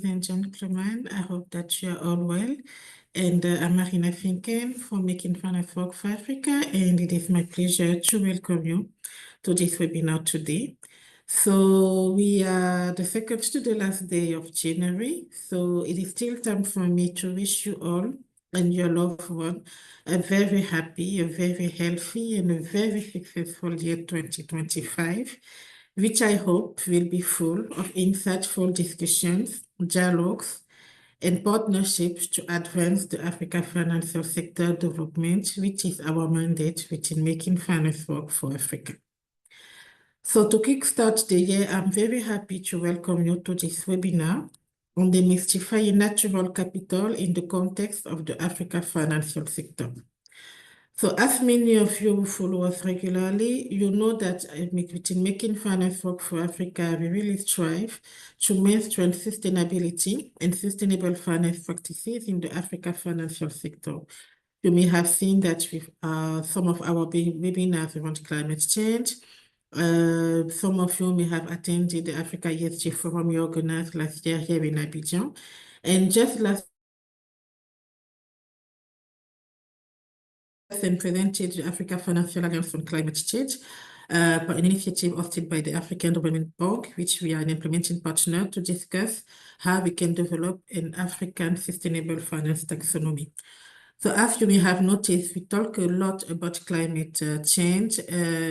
ladies and gentlemen. I hope that you are all well. And I'm Marina Finken from Making Finance Work for Africa, and it is my pleasure to welcome you to this webinar today. So we are the second to the last day of January, so it is still time for me to wish you all and your loved one a very happy, a very healthy, and a very successful year 2025, which I hope will be full of insightful discussions, dialogues, and partnerships to advance the Africa financial sector development, which is our mandate within Making Finance Work for Africa. So to kickstart the year, I'm very happy to welcome you to this webinar on demystifying natural capital in the context of the Africa financial sector. So as many of you who follow us regularly, you know that within Making Finance Work for Africa, we really strive to mainstream sustainability and sustainable finance practices in the Africa financial sector. You may have seen that with some of our webinars around climate change. Some of you may have attended the Africa ESG Forum we organized last year here in Abidjan. And just last and presented the Africa Financial Alliance on Climate Change, an initiative hosted by the African Development Bank, which we are an implementing partner to discuss how we can develop an African sustainable finance taxonomy. So as you may have noticed, we talk a lot about climate change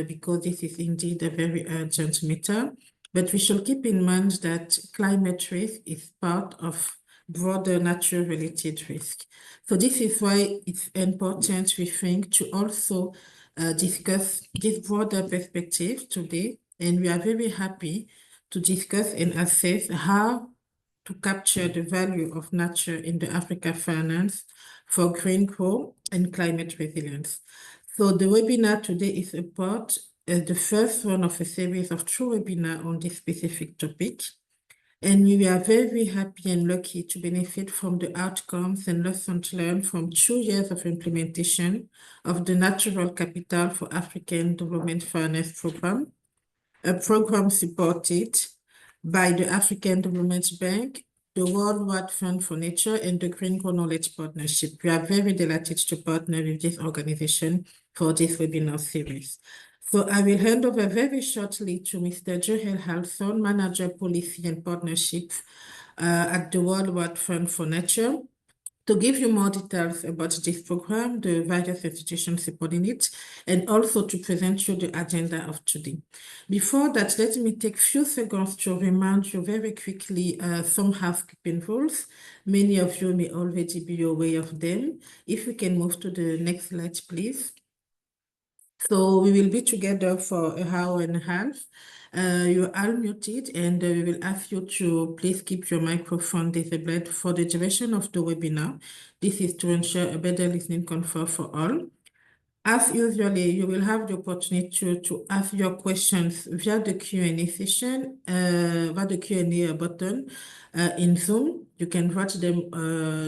because this is indeed a very urgent matter, but we should keep in mind that climate risk is part of broader nature-related risk. So this is why it's important, we think, to also discuss this broader perspective today. And we are very happy to discuss and assess how to capture the value of nature in the Africa finance for green growth and climate resilience. So the webinar today is the first one of a series of 2 webinars on this specific topic. And we are very happy and lucky to benefit from the outcomes and lessons learned from 2 years of implementation of the Natural Capital for African Development Finance Program, a program supported by the African Development Bank, the Worldwide Fund for Nature, and the Green Growth Knowledge Partnership. We are very delighted to partner with this organization for this webinar series. So I will hand over very shortly to Mr. Joel Halson, Manager Policy and Partnership at the Worldwide Fund for Nature, to give you more details about this program, the various institutions supporting it, and also to present you the agenda of today. Before that, let me take a few seconds to remind you very quickly some housekeeping rules. Many of you may already be aware of them. If we can move to the next slide, please. So we will be together for an hour and a half. You're all muted, and we will ask you to please keep your microphone disabled for the duration of the webinar. This is to ensure a better listening comfort for all. As usually, you will have the opportunity to ask your questions via the Q&A session, via the Q&A button in Zoom. You can write them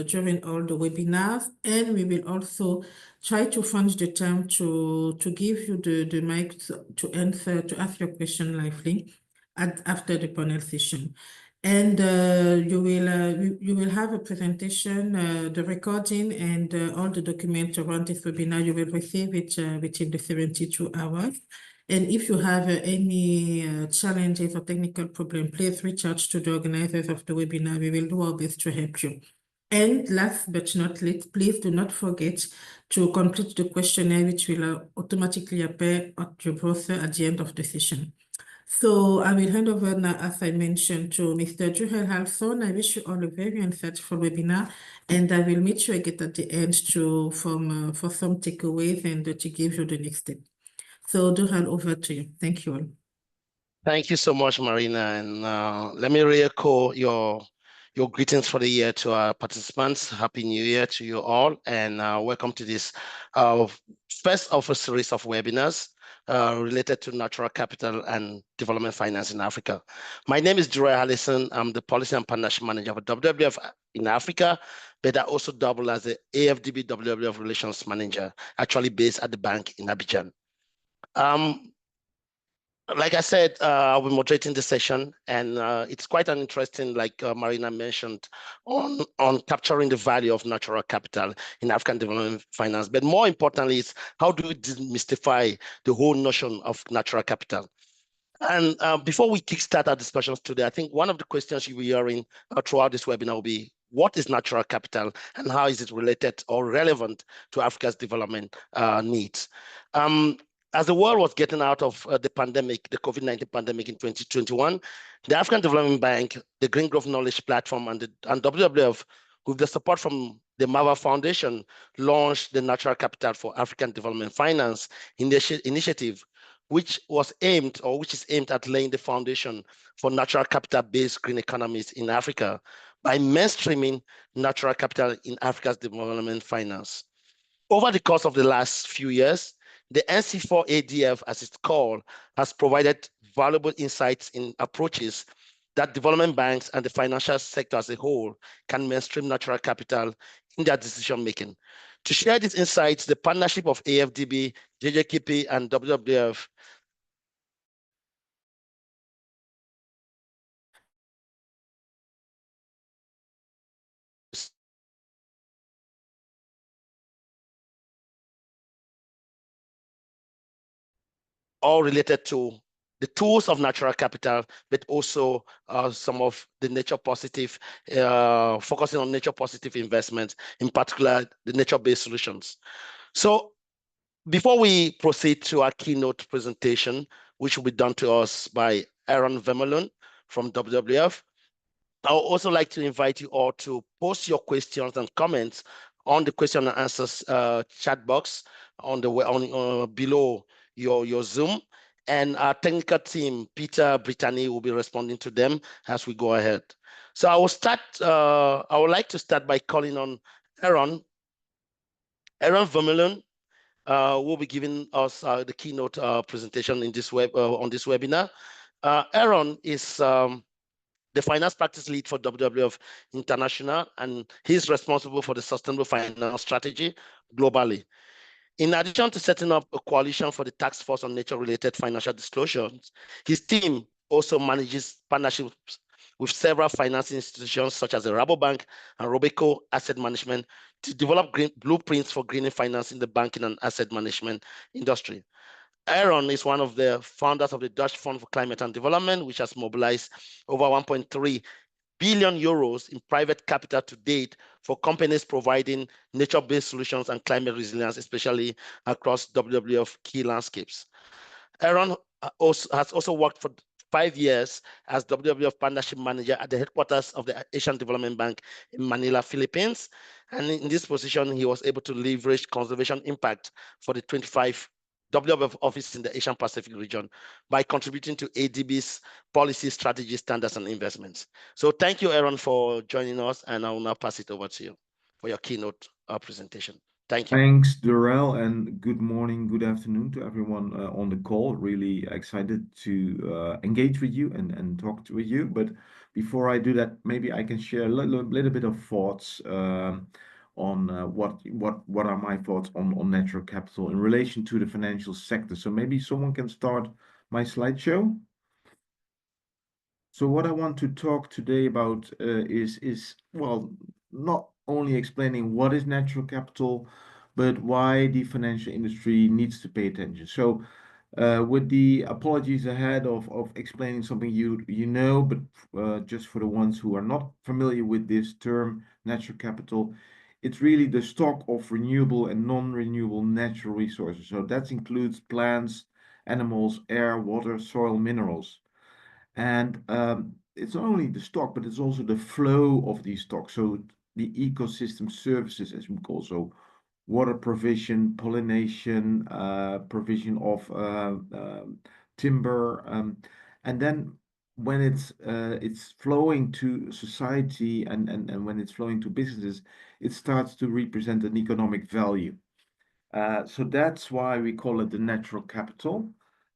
during all the webinars, and we will also try to find the time to give you the mic to ask your question lively after the panel session. And you will have a presentation, the recording, and all the documents around this webinar. You will receive it within the 72 hours. And if you have any challenges or technical problems, please reach out to the organizers of the webinar. We will do our best to help you. And last but not least, please do not forget to complete the questionnaire, which will automatically appear at your browser at the end of the session. So I will hand over now, as I mentioned, to Mr. Joel Halson. I wish you all a very insightful webinar, and I will meet you again at the end for some takeaways and to give you the next step. So Joel, over to you. Thank you all. Thank you so much, Marina. And let me re-echo your greetings for the year to our participants. Happy New Year to you all, and welcome to this first of a series of webinars related to natural capital and development finance in Africa. My name is Joel Halson. I'm the Policy and Partnership Manager for WWF in Africa, but I also double as the AfDB WWF Relations Manager, actually based at the bank in Abidjan. Like I said, I'll be moderating the session, and it's quite an interesting, like Marina mentioned, on capturing the value of natural capital in African development finance. But more importantly, is how do we demystify the whole notion of natural capital? And before we kickstart our discussions today, I think one of the questions you'll be hearing throughout this webinar will be, what is natural capital and how is it related or relevant to Africa's development needs? As the world was getting out of the pandemic, the COVID-19 pandemic in 2021, the African Development Bank, the Green Growth Knowledge Platform, and WWF, with the support from the MAVA Foundation, launched the Natural Capital for African Development Finance initiative, which is aimed at laying the foundation for natural capital-based green economies in Africa by mainstreaming natural capital in Africa's development finance. Over the course of the last few years, the NC4-ADF, as it's called, has provided valuable insights in approaches that development banks and the financial sector as a whole can mainstream natural capital in their decision-making. To share these insights, the partnership of AfDB, GGKP, and WWF all related to the tools of natural capital, but also some of the nature positive, focusing on nature positive investments, in particular the nature-based solutions. So before we proceed to our keynote presentation, which will be done to us by Aaron Vermeulen from WWF, I would also like to invite you all to post your questions and comments on the question and answers chat box on the below your Zoom, and our technical team, Peter, Brittany, will be responding to them as we go ahead. So I will start. I would like to start by calling on Aaron Vermeulen, will be giving us the keynote presentation in this on this webinar. Aaron is the finance practice lead for WWF International, and he's responsible for the sustainable finance strategy globally. In addition to setting up a coalition for the task force on nature-related financial disclosures, his team also manages partnerships with several financing institutions such as the Rabobank and Robeco Asset Management to develop blueprints for greening finance in the banking and asset management industry. Aaron is one of the founders of the Dutch Fund for Climate and Development, which has mobilized over 1.3 billion euros in private capital to date for companies providing nature-based solutions and climate resilience, especially across WWF key landscapes. Aaron has also worked for 5 years as WWF Partnership Manager at the headquarters of the Asian Development Bank in Manila, Philippines. And in this position, he was able to leverage conservation impact for the 25 WWF office in the Asian Pacific region by contributing to ADB's policy, strategy, standards, and investments. So thank you, Aaron, for joining us, and I will now pass it over to you for your keynote presentation. Thank you. Thanks, Durrell, and good morning, good afternoon to everyone on the call. Really excited to engage with you and talk with you. But before I do that, maybe I can share a little bit of thoughts on what are my thoughts on natural capital in relation to the financial sector. So maybe someone can start my slideshow. So what I want to talk today about is well, not only explaining what is natural capital, but why the financial industry needs to pay attention. So with the apologies ahead of explaining something you know, but just for the ones who are not familiar with this term, natural capital, it's really the stock of renewable and non-renewable natural resources. So that includes plants, animals, air, water, soil, minerals. And it's not only the stock, but it's also the flow of these stocks. So the ecosystem services, as we call, so water provision, pollination, provision of timber, and then when it's flowing to society and when it's flowing to businesses, it starts to represent an economic value. So that's why we call it the natural capital.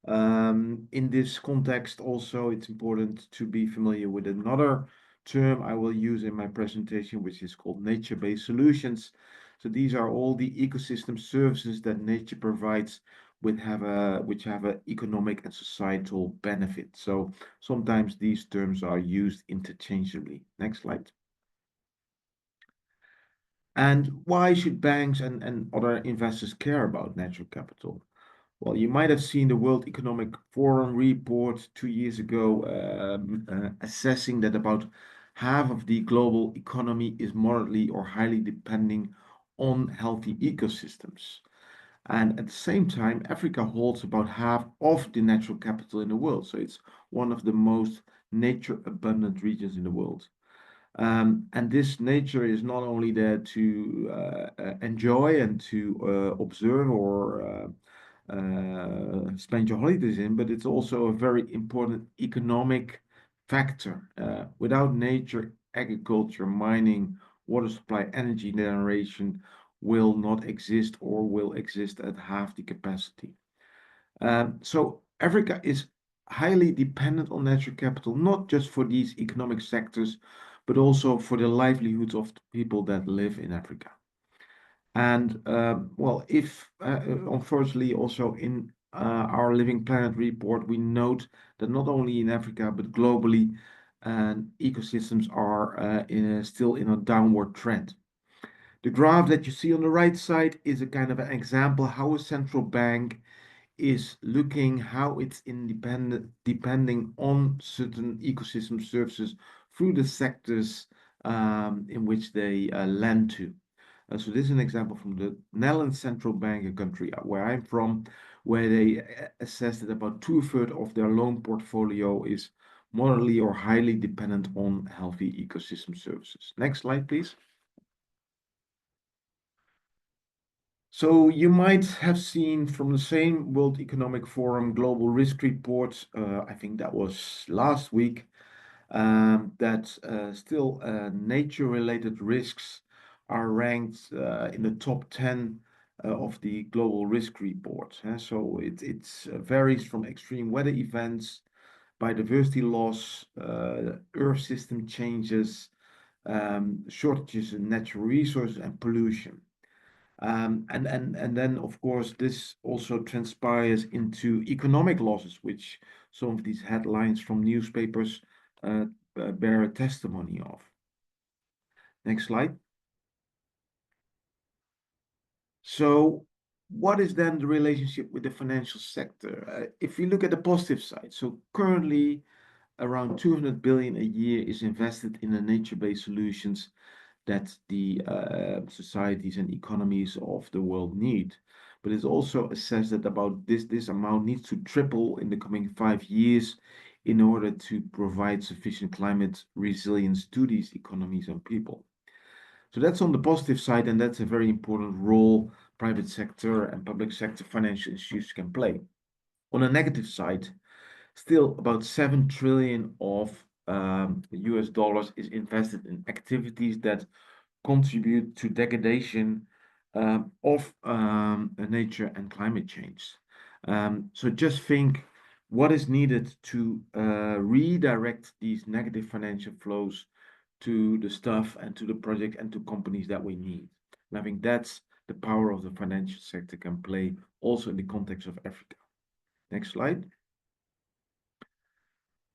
In this context, also, it's important to be familiar with another term I will use in my presentation, which is called nature-based solutions. So these are all the ecosystem services that nature provides which have a economic and societal benefit. So sometimes these terms are used interchangeably. Next slide. And why should banks and other investors care about natural capital? Well, you might have seen the World Economic Forum report 2 years ago assessing that about half of the global economy is moderately or highly depending on healthy ecosystems. And at the same time, Africa holds about half of the natural capital in the world. So it's one of the most nature abundant regions in the world. And this nature is not only there to enjoy and to observe or spend your holidays in, but it's also a very important economic factor. Without nature, agriculture, mining, water supply, energy generation will not exist or will exist at half the capacity. So Africa is highly dependent on natural capital, not just for these economic sectors, but also for the livelihoods of the people that live in Africa. And well, if unfortunately also in our Living Planet report, we note that not only in Africa, but globally, ecosystems are still in a downward trend. The graph that you see on the right side is a kind of an example how a central bank is looking how it's independent, depending on certain ecosystem services through the sectors in which they lend to. So this is an example from the Netherlands Central Bank, a country where I'm from, where they assess that about 2/3 of their loan portfolio is moderately or highly dependent on healthy ecosystem services. Next slide, please. So you might have seen from the same World Economic Forum Global Risk Report, I think that was last week, that still nature-related risks are ranked in the top 10 of the Global Risk Report. So it varies from extreme weather events, biodiversity loss, earth system changes, shortages in natural resources, and pollution. And then, of course, this also transpires into economic losses, which some of these headlines from newspapers bear a testimony of. Next slide. So what is then the relationship with the financial sector? If we look at the positive side, so currently around 200 billion a year is invested in the nature-based solutions that the societies and economies of the world need. But it's also assessed that about this amount needs to triple in the coming 5 years in order to provide sufficient climate resilience to these economies and people. So that's on the positive side, and that's a very important role private sector and public sector financial institutions can play. On the negative side, still about 7 trillion of US dollars is invested in activities that contribute to degradation of nature and climate change. So just think what is needed to redirect these negative financial flows to the stuff and to the project and to companies that we need. And I think that's the power of the financial sector can play also in the context of Africa. Next slide.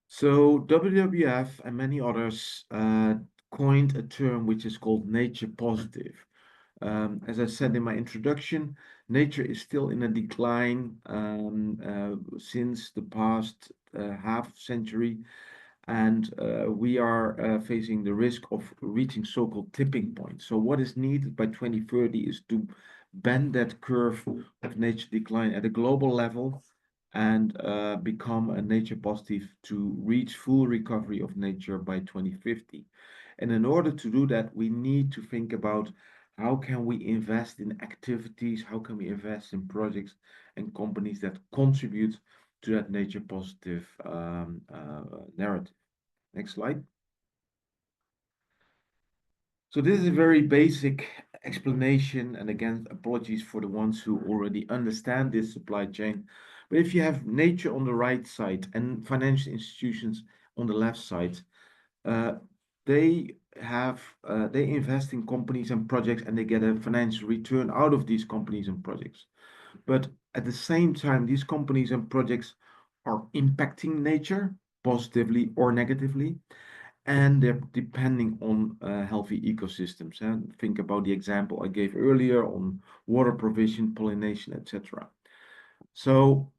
So WWF and many others coined a term which is called nature positive. As I said in my introduction, nature is still in a decline since the past half century, and we are facing the risk of reaching so-called tipping points. So what is needed by 2030 is to bend that curve of nature decline at a global level and become a nature positive to reach full recovery of nature by 2050. And in order to do that, we need to think about how can we invest in activities, how can we invest in projects and companies that contribute to that nature positive narrative. Next slide. So this is a very basic explanation, and again, apologies for the ones who already understand this supply chain. But if you have nature on the right side and financial institutions on the left side, they invest in companies and projects, and they get a financial return out of these companies and projects. But at the same time, these companies and projects are impacting nature positively or negatively, and they're depending on healthy ecosystems. And think about the example I gave earlier on water provision, pollination, etc. So,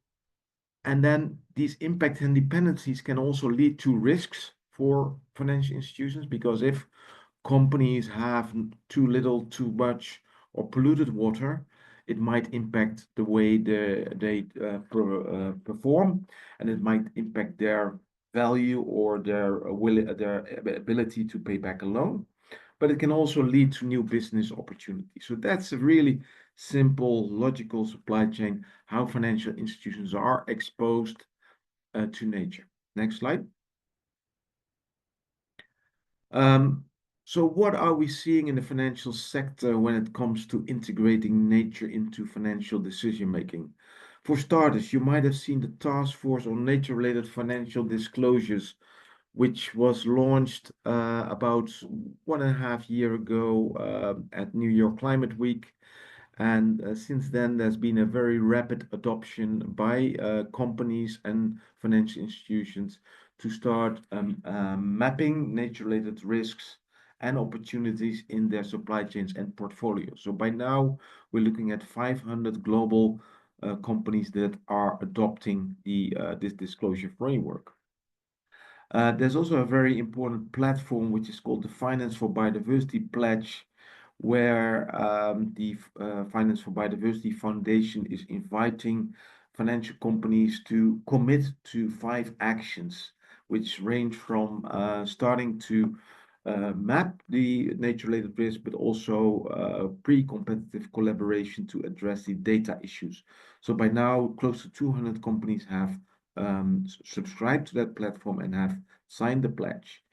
and then these impact and dependencies can also lead to risks for financial institutions, because if companies have too little, too much, or polluted water, it might impact the way they perform, and it might impact their value or their ability to pay back a loan. But it can also lead to new business opportunities. So that's a really simple, logical supply chain, how financial institutions are exposed to nature. Next slide. So what are we seeing in the financial sector when it comes to integrating nature into financial decision making? For starters, you might have seen the Task Force on Nature-related Financial Disclosures, which was launched about 1.5 years ago at New York Climate Week. And since then, there's been a very rapid adoption by companies and financial institutions to start mapping nature-related risks and opportunities in their supply chains and portfolios. So by now, we're looking at 500 global companies that are adopting this disclosure framework. There's also a very important platform which is called the Finance for Biodiversity Pledge, where the Finance for Biodiversity Foundation is inviting financial companies to commit to 5 actions, which range from starting to map the nature-related risk, but also pre-competitive collaboration to address the data issues. So by now, close to 200 companies have subscribed to that platform and have signed the pledge.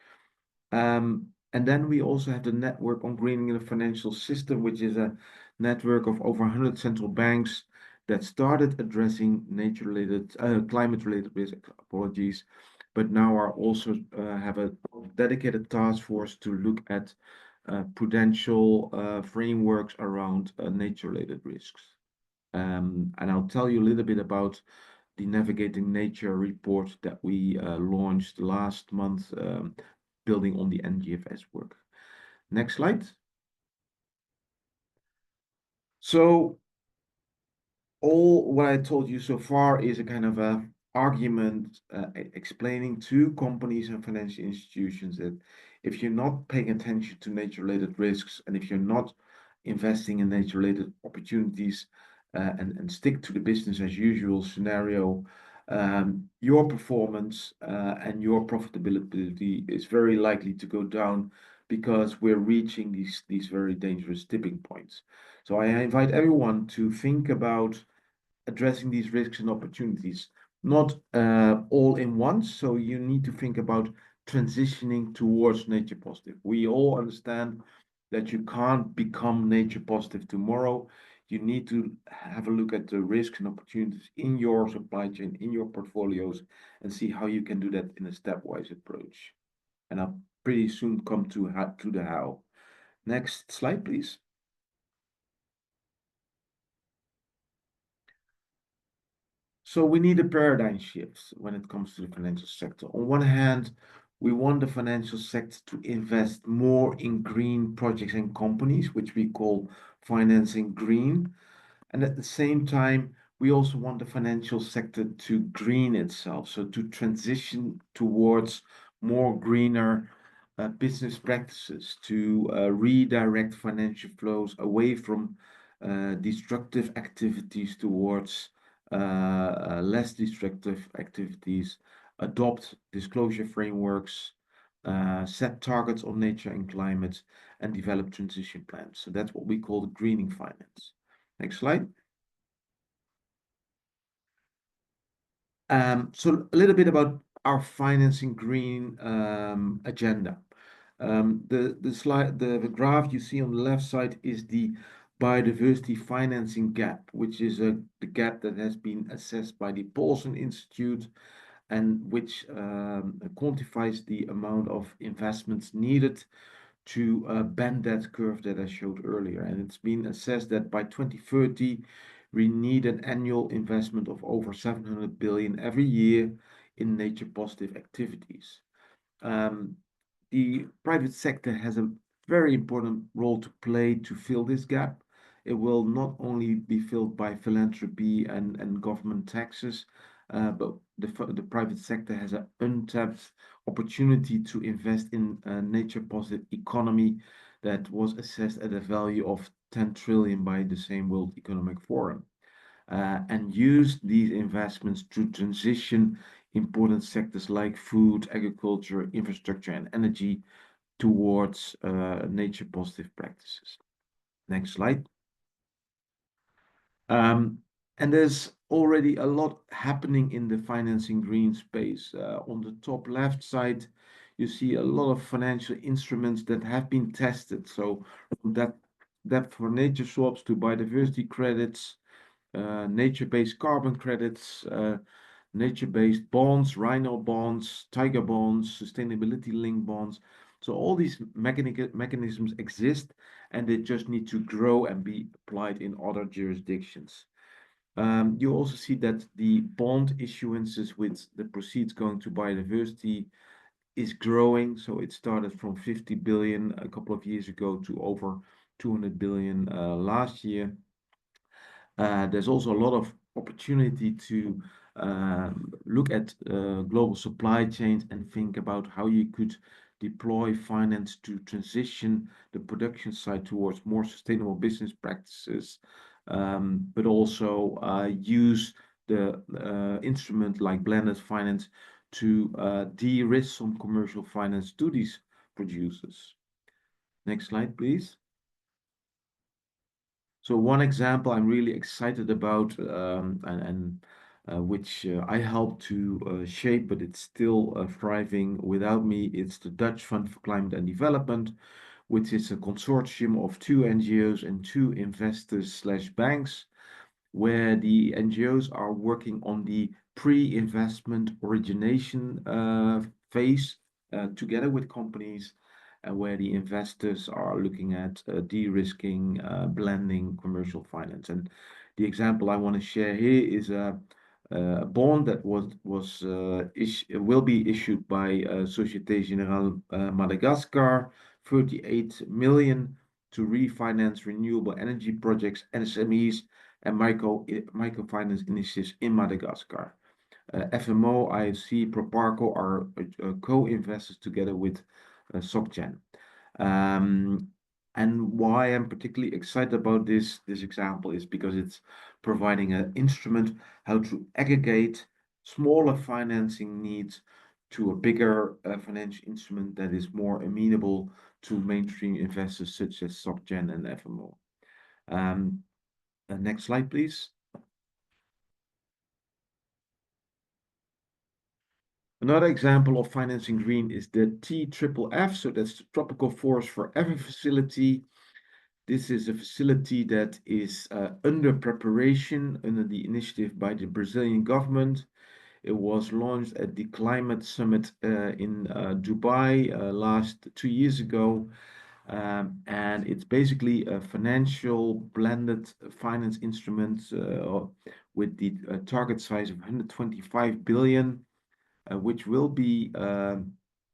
And then we also have the Network on Greening the Financial System, which is a network of over 100 central banks that started addressing nature-related, climate-related risk, apologies, but now are also have a dedicated task force to look at prudential frameworks around nature-related risks. And I'll tell you a little bit about the Navigating Nature report that we launched last month, building on the NGFS work. Next slide. So all what I told you so far is a kind of a argument explaining to companies and financial institutions that if you're not paying attention to nature-related risks, and if you're not investing in nature-related opportunities and stick to the business as usual scenario, your performance and your profitability is very likely to go down, because we're reaching these very dangerous tipping points. So I invite everyone to think about addressing these risks and opportunities, not all in once. So you need to think about transitioning towards nature positive. We all understand that you can't become nature positive tomorrow. You need to have a look at the risks and opportunities in your supply chain, in your portfolios, and see how you can do that in a stepwise approach. And I'll pretty soon come to the how. Next slide, please. So we need a paradigm shift when it comes to the financial sector. On one hand, we want the financial sector to invest more in green projects and companies, which we call financing green. And at the same time, we also want the financial sector to green itself, so to transition towards more greener business practices, to redirect financial flows away from destructive activities towards less destructive activities, adopt disclosure frameworks, set targets on nature and climate, and develop transition plans. So that's what we call the greening finance. Next slide. So a little bit about our financing green agenda. The graph you see on the left side is the biodiversity financing gap, which is the gap that has been assessed by the Paulson Institute, and which quantifies the amount of investments needed to bend that curve that I showed earlier. And it's been assessed that by 2030, we need an annual investment of over 700 billion every year in nature positive activities. The private sector has a very important role to play to fill this gap. It will not only be filled by philanthropy and government taxes, but the private sector has an untapped opportunity to invest in a nature positive economy that was assessed at a value of 10 trillion by the same World Economic Forum, and use these investments to transition important sectors like food, agriculture, infrastructure, and energy towards nature positive practices. Next slide. And there's already a lot happening in the financing green space. On the top left side, you see a lot of financial instruments that have been tested. So from that for nature swaps to biodiversity credits, nature-based carbon credits, nature-based bonds, rhino bonds, tiger bonds, sustainability-linked bonds. So all these mechanisms exist, and they just need to grow and be applied in other jurisdictions. You also see that the bond issuances with the proceeds going to biodiversity is growing. So it started from 50 billion a couple of years ago to over 200 billion last year. There's also a lot of opportunity to look at global supply chains and think about how you could deploy finance to transition the production side towards more sustainable business practices, but also use the instrument like blended finance to de-risk some commercial finance to these producers. Next slide, please. So one example I'm really excited about, which I helped to shape, but it's still thriving without me. It's the Dutch Fund for Climate and Development, which is a consortium of 2 NGOs and 2 investors/banks, where the NGOs are working on the pre-investment origination phase together with companies, where the investors are looking at de-risking, blending commercial finance. And the example I want to share here is a bond that will be issued by Société Générale Madagascar, 38 million to refinance renewable energy projects, SMEs, and microfinance initiatives in Madagascar. FMO, IFC, Proparco are co-investors together with SocGen. And why I'm particularly excited about this example is because it's providing an instrument how to aggregate smaller financing needs to a bigger financial instrument that is more amenable to mainstream investors such as SocGen and FMO. Next slide, please. Another example of financing green is the TFFF, so that's the Tropical Forest Forever facility. This is a facility that is under preparation under the initiative by the Brazilian government. It was launched at the Climate Summit in Dubai last 2 years ago. And it's basically a financial blended finance instrument with the target size of 125 billion. Which will be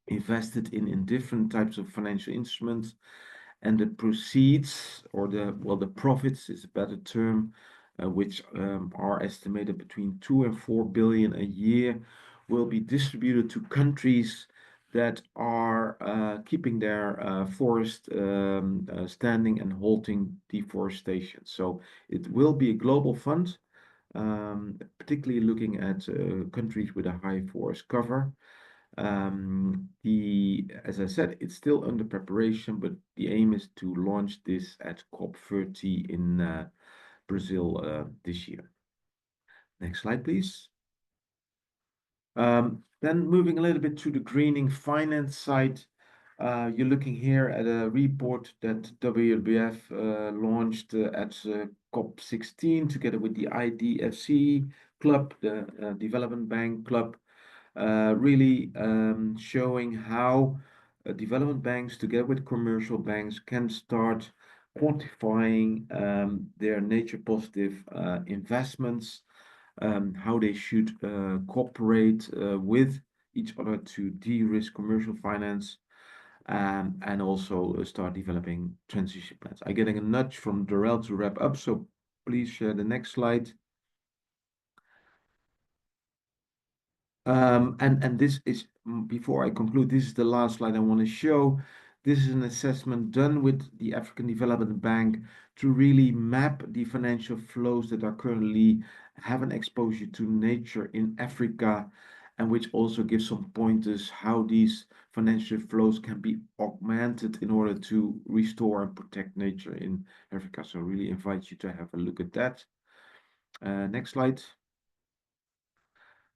invested in different types of financial instruments, and the proceeds, or the profits is a better term, which are estimated between 2 and 4 billion a year, will be distributed to countries that are keeping their forest standing and halting deforestation. So it will be a global fund. Particularly looking at countries with a high forest cover. As I said, it's still under preparation, but the aim is to launch this at COP30 in Brazil this year. Next slide, please. Then moving a little bit to the greening finance side, you're looking here at a report that WWF launched at COP16 together with the IDFC Club, the Development Bank Club, really showing how development banks together with commercial banks can start quantifying their nature positive investments, how they should cooperate with each other to de-risk commercial finance, and also start developing transition plans. I'm getting a nudge from Darrell to wrap up, so please share the next slide. And this is, before I conclude, this is the last slide I want to show. This is an assessment done with the African Development Bank to really map the financial flows that are currently have an exposure to nature in Africa, and which also gives some pointers how these financial flows can be augmented in order to restore and protect nature in Africa. So I really invite you to have a look at that. Next slide.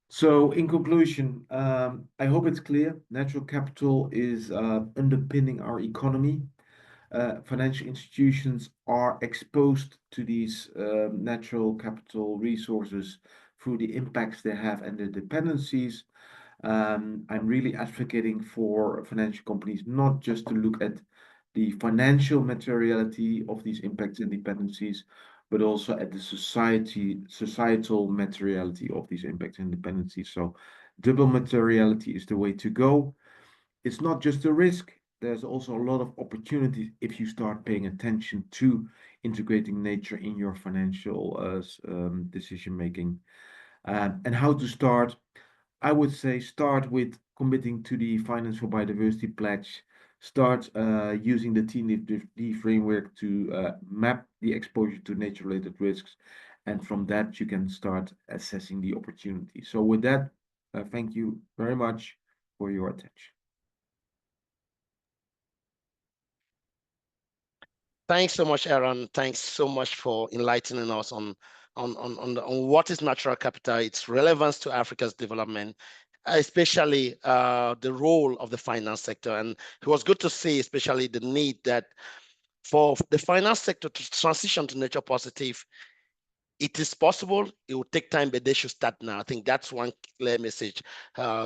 So in conclusion, I hope it's clear. Natural capital is underpinning our economy. Financial institutions are exposed to these natural capital resources through the impacts they have and the dependencies. I'm really advocating for financial companies not just to look at the financial materiality of these impacts and dependencies, but also at the societal materiality of these impacts and dependencies. So double materiality is the way to go. It's not just a risk. There's also a lot of opportunities if you start paying attention to integrating nature in your financial decision making. And how to start? I would say start with committing to the Finance for Biodiversity Pledge. Start using the TNFD framework to map the exposure to nature-related risks. And from that, you can start assessing the opportunity. So with that, thank you very much for your attention. Thanks so much, Aaron. Thanks so much for enlightening us on what is natural capital, its relevance to Africa's development, especially the role of the finance sector. And it was good to see, especially the need that for the finance sector to transition to nature positive. It is possible. It will take time, but they should start now. I think that's one clear message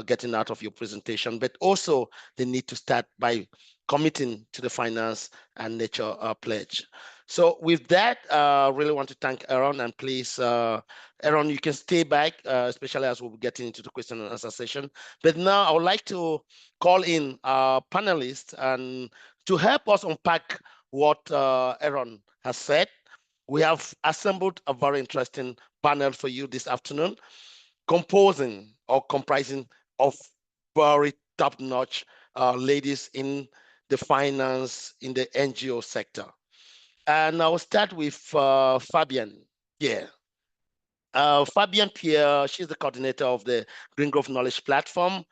getting out of your presentation. But also, they need to start by committing to the finance and nature pledge. So with that, I really want to thank Aaron. And please, Aaron, you can stay back, especially as we'll be getting into the question and answer session. But now I would like to call in our panelists and to help us unpack what Aaron has said. We have assembled a very interesting panel for you this afternoon, comprising of very top-notch ladies in the finance, in the NGO sector. And I'll start with Fabienne Pierre. Fabienne Pierre, she's the coordinator of the Green Growth Knowledge Platform,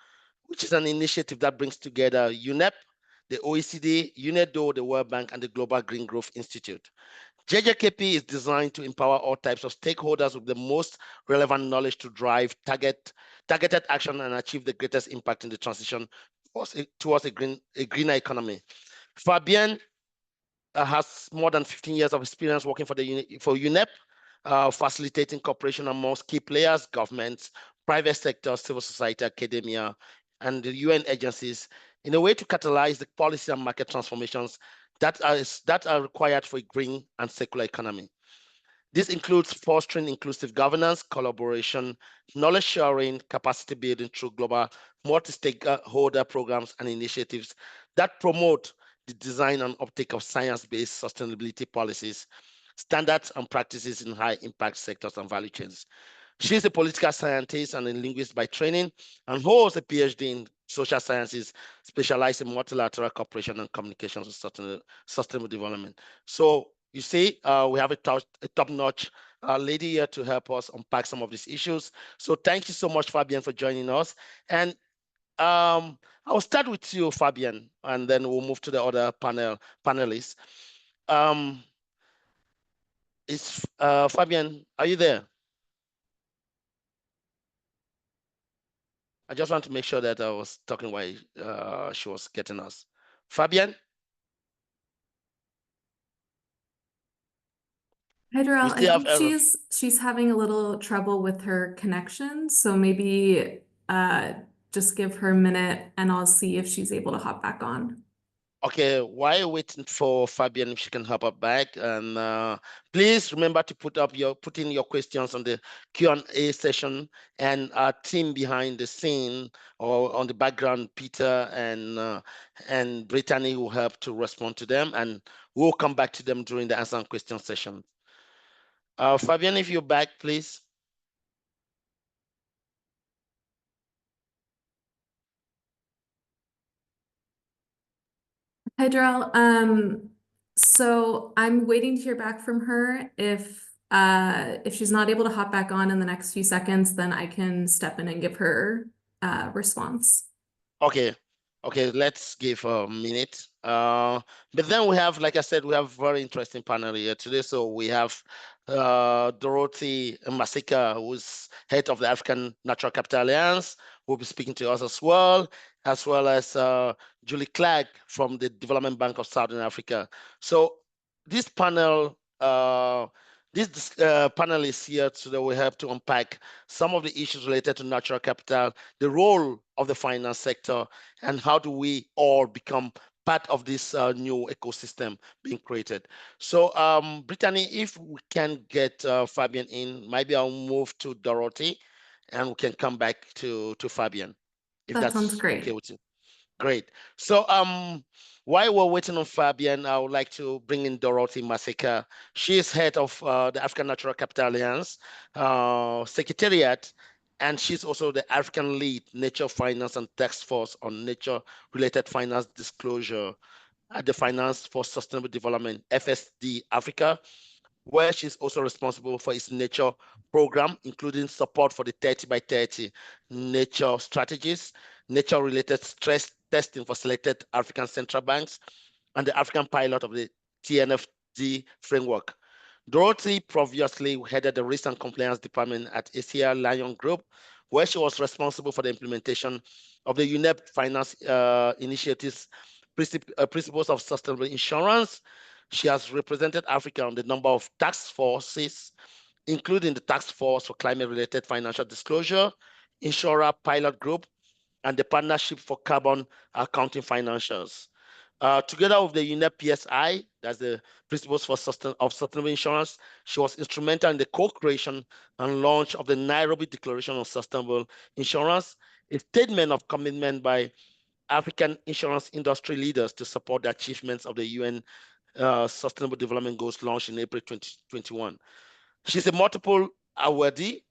which is an initiative that brings together UNEP, the OECD, UNEDO, the World Bank, and the Global Green Growth Institute. GGKP is designed to empower all types of stakeholders with the most relevant knowledge to drive targeted action and achieve the greatest impact in the transition towards a greener economy. Fabienne has more than 15 years of experience working for UNEP, facilitating cooperation amongst key players, governments, private sector, civil society, academia, and the UN agencies in a way to catalyze the policy and market transformations that are required for a green and circular economy. This includes fostering inclusive governance, collaboration, knowledge sharing, capacity building through global multi-stakeholder programs and initiatives that promote the design and uptake of science-based sustainability policies, standards and practices in high-impact sectors and value chains. She's a political scientist and a linguist by training and holds a PhD in social sciences, specialized in multilateral cooperation and communications with sustainable development. So you see, we have a top-notch lady here to help us unpack some of these issues. So thank you so much, Fabienne, for joining us. And I'll start with you, Fabienne, and then we'll move to the other panelists. Fabienne, are you there? I just want to make sure that I was talking while she was getting us. Fabienne? Hi, Darrell. I think she's having a little trouble with her connection, so maybe just give her a minute and I'll see if she's able to hop back on. Okay, while waiting for Fabian, if she can hop up back, and please remember to put in your questions on the Q&A session, and our team behind the scene or on the background, Peter and Brittany, will help to respond to them, and we'll come back to them during the answer and question session. Fabian, if you're back, please. Hi, Darrell. So I'm waiting to hear back from her. If she's not able to hop back on in the next few seconds, then I can step in and give her response. Okay, let's give a minute. But then we have, like I said, we have very interesting panel here today. So we have Dorothy Masika, who's head of the African Natural Capital Alliance, who will be speaking to us as well as Julie Clark from the Development Bank of Southern Africa. So this panel, panel is here today. We have to unpack some of the issues related to natural capital, the role of the finance sector, and how do we all become part of this new ecosystem being created. So Brittany, if we can get Fabian in, maybe I'll move to Dorothy and we can come back to Fabian, if That that's sounds great. okay with you. Great. So while we're waiting on Fabian, I would like to bring in Dorothy Masika. She is head of the African Natural Capital Alliance Secretariat, and she's also the African lead Nature Finance and Task Force on Nature-related finance disclosure at the Finance for Sustainable Development, FSD Africa, where she's also responsible for its nature program, including support for the 30 by 30 nature strategies, nature-related stress testing for selected African central banks, and the African pilot of the TNFD framework. Dorothy previously headed the Risk and Compliance Department at ACR Lion Group, where she was responsible for the implementation of the UNEP Finance Initiative's principles of sustainable insurance. She has represented Africa on the number of task forces, including the Task Force for Climate-Related Financial Disclosure, Insurer Pilot Group, and the Partnership for Carbon Accounting Financials. Together with the UNEP PSI, that's the Principles for Sustainable Insurance, she was instrumental in the co-creation and launch of the Nairobi Declaration on Sustainable Insurance, a statement of commitment by African insurance industry leaders to support the achievements of the UN Sustainable Development Goals launched in April 2021. She's a multiple awardee.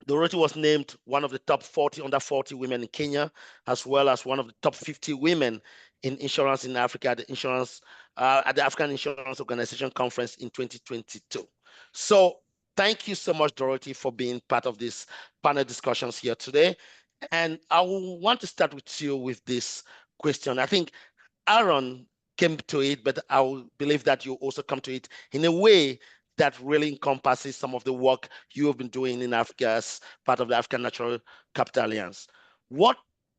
Dorothy was named one of the top 40 under 40 women in Kenya, as well as one of the top 50 women in insurance in Africa at the African Insurance Organization Conference in 2022. So thank you so much, Dorothy, for being part of this panel discussions here today. And I want to start with you with this question. I think Aaron came to it, but I believe that you also come to it in a way that really encompasses some of the work you have been doing in Africa as part of the African Natural Capital Alliance. What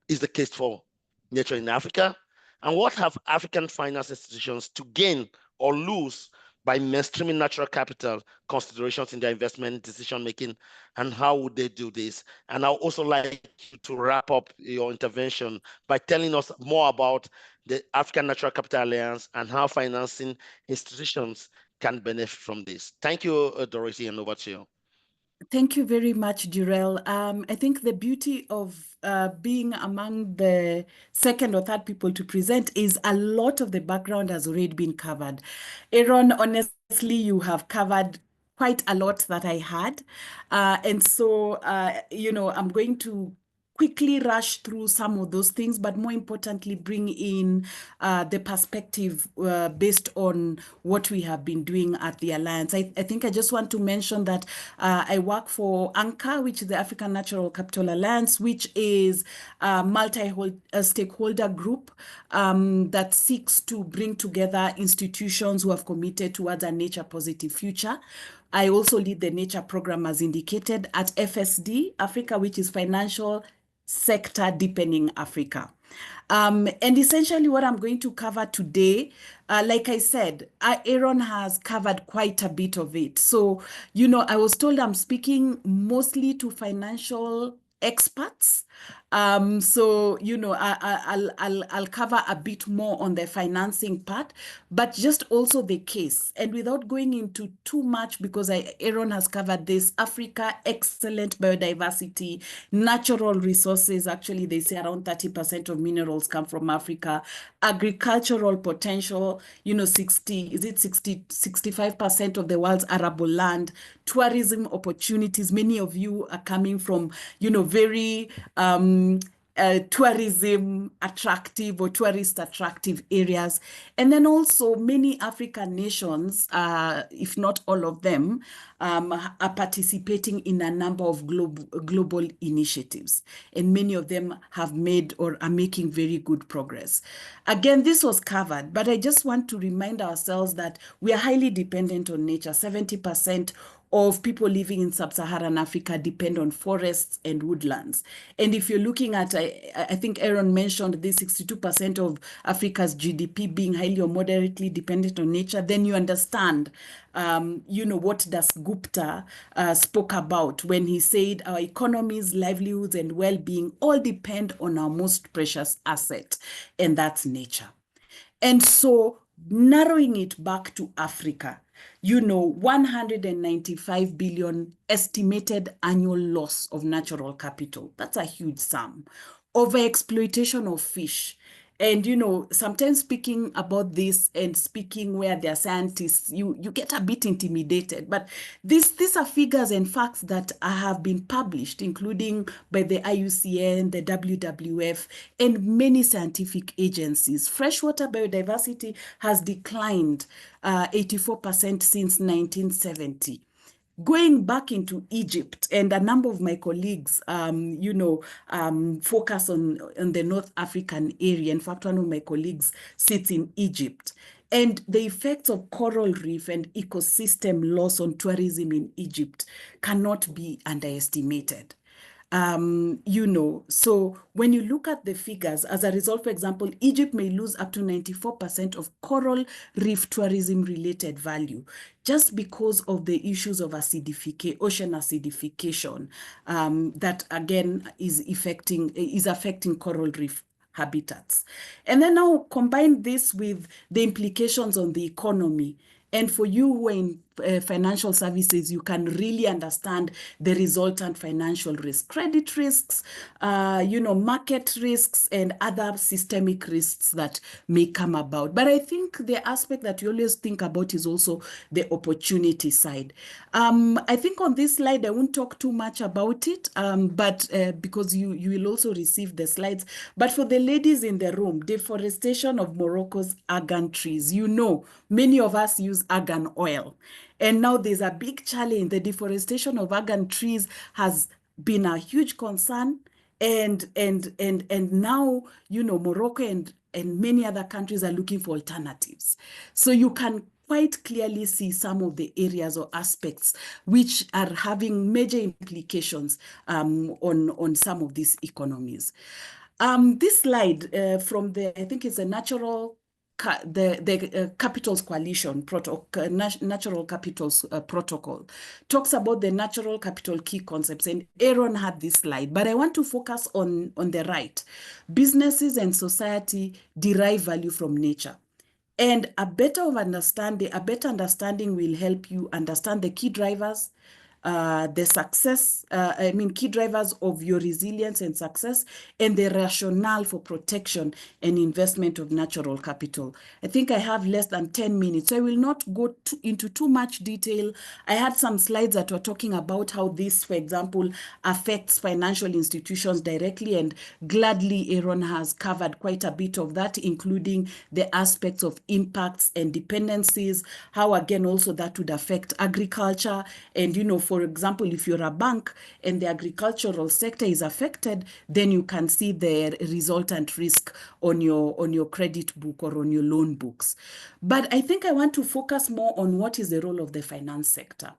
is the case for nature in Africa? And what have African finance institutions to gain or lose by mainstreaming natural capital considerations in their investment decision-making, and how would they do this? And I'd also like you to wrap up your intervention by telling us more about the African Natural Capital Alliance and how financing institutions can benefit from this. Thank you, Dorothy, and over to you. Thank you very much, Durell. I think the beauty of being among the second or third people to present is a lot of the background has already been covered. Aaron, honestly, you have covered quite a lot that I had. And so, I'm going to quickly rush through some of those things, but more importantly, bring in the perspective based on what we have been doing at the Alliance. I think I just want to mention that I work for ANCA, which is the African Natural Capital Alliance, which is a multi-stakeholder group that seeks to bring together institutions who have committed towards a nature-positive future. I also lead the nature program as indicated at FSD Africa, which is Financial Sector Deepening Africa. And essentially what I'm going to cover today, like I said, Aaron has covered quite a bit of it. So, I was told I'm speaking mostly to financial experts. So, I'll cover a bit more on the financing part, but just also the case. And without going into too much, because Aaron has covered this, Africa, excellent biodiversity, natural resources. Actually, they say around 30% of minerals come from Africa. Agricultural potential, 65% of the world's arable land. Tourism opportunities. Many of you are coming from, very tourism attractive or tourist attractive areas. And then also many African nations, if not all of them, are participating in a number of global initiatives. And many of them have made or are making very good progress. Again, this was covered, but I just want to remind ourselves that we are highly dependent on nature. 70% of people living in sub-Saharan Africa depend on forests and woodlands. And if you're looking at, I think Aaron mentioned this 62% of Africa's GDP being highly or moderately dependent on nature, then you understand, what Das Gupta spoke about when he said our economies, livelihoods, and well-being all depend on our most precious asset, and that's nature. And so narrowing it back to Africa, 195 billion estimated annual loss of natural capital. That's a huge sum. Overexploitation of fish. And, sometimes speaking about this and speaking where there are scientists, you get a bit intimidated. But these are figures and facts that have been published, including by the IUCN, the WWF, and many scientific agencies. Freshwater biodiversity has declined 84% since 1970. Going back into Egypt, and a number of my colleagues, focus on the North African area. In fact, one of my colleagues sits in Egypt. And the effects of coral reef and ecosystem loss on tourism in Egypt cannot be underestimated. So when you look at the figures, as a result, for example, Egypt may lose up to 94% of coral reef tourism related value just because of the issues of ocean acidification that again is affecting coral reef habitats. And then now combine this with the implications on the economy. And for you who are in financial services, you can really understand the resultant financial risk, credit risks, market risks, and other systemic risks that may come about. But I think the aspect that you always think about is also the opportunity side. I think on this slide, I won't talk too much about it, but because you will also receive the slides. But for the ladies in the room, deforestation of Morocco's argan trees, many of us use argan oil. And now there's a big challenge. The deforestation of argan trees has been a huge concern. And now, Morocco and many other countries are looking for alternatives. So you can quite clearly see some of the areas or aspects which are having major implications on some of these economies. This slide from I think it's a the Capitals Coalition Natural Capitals Protocol talks about the natural capital key concepts, and Aaron had this slide, but I want to focus on the right. Businesses and society derive value from nature. And a better understanding will help you understand the key drivers, key drivers of your resilience and success, and the rationale for protection and investment of natural capital. I think I have less than 10 minutes, so I will not go into too much detail. I had some slides that were talking about how this, for example, affects financial institutions directly, and gladly Aaron has covered quite a bit of that, including the aspects of impacts and dependencies, how again also that would affect agriculture. And for example, if you're a bank and the agricultural sector is affected, then you can see the resultant risk on your credit book or on your loan books. But I think I want to focus more on what is the role of the finance sector.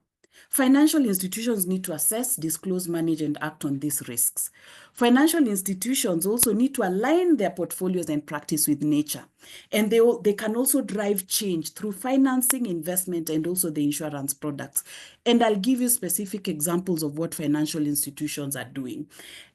Financial institutions need to assess, disclose, manage, and act on these risks. Financial institutions also need to align their portfolios and practice with nature. And they can also drive change through financing, investment, and also the insurance products. And I'll give you specific examples of what financial institutions are doing.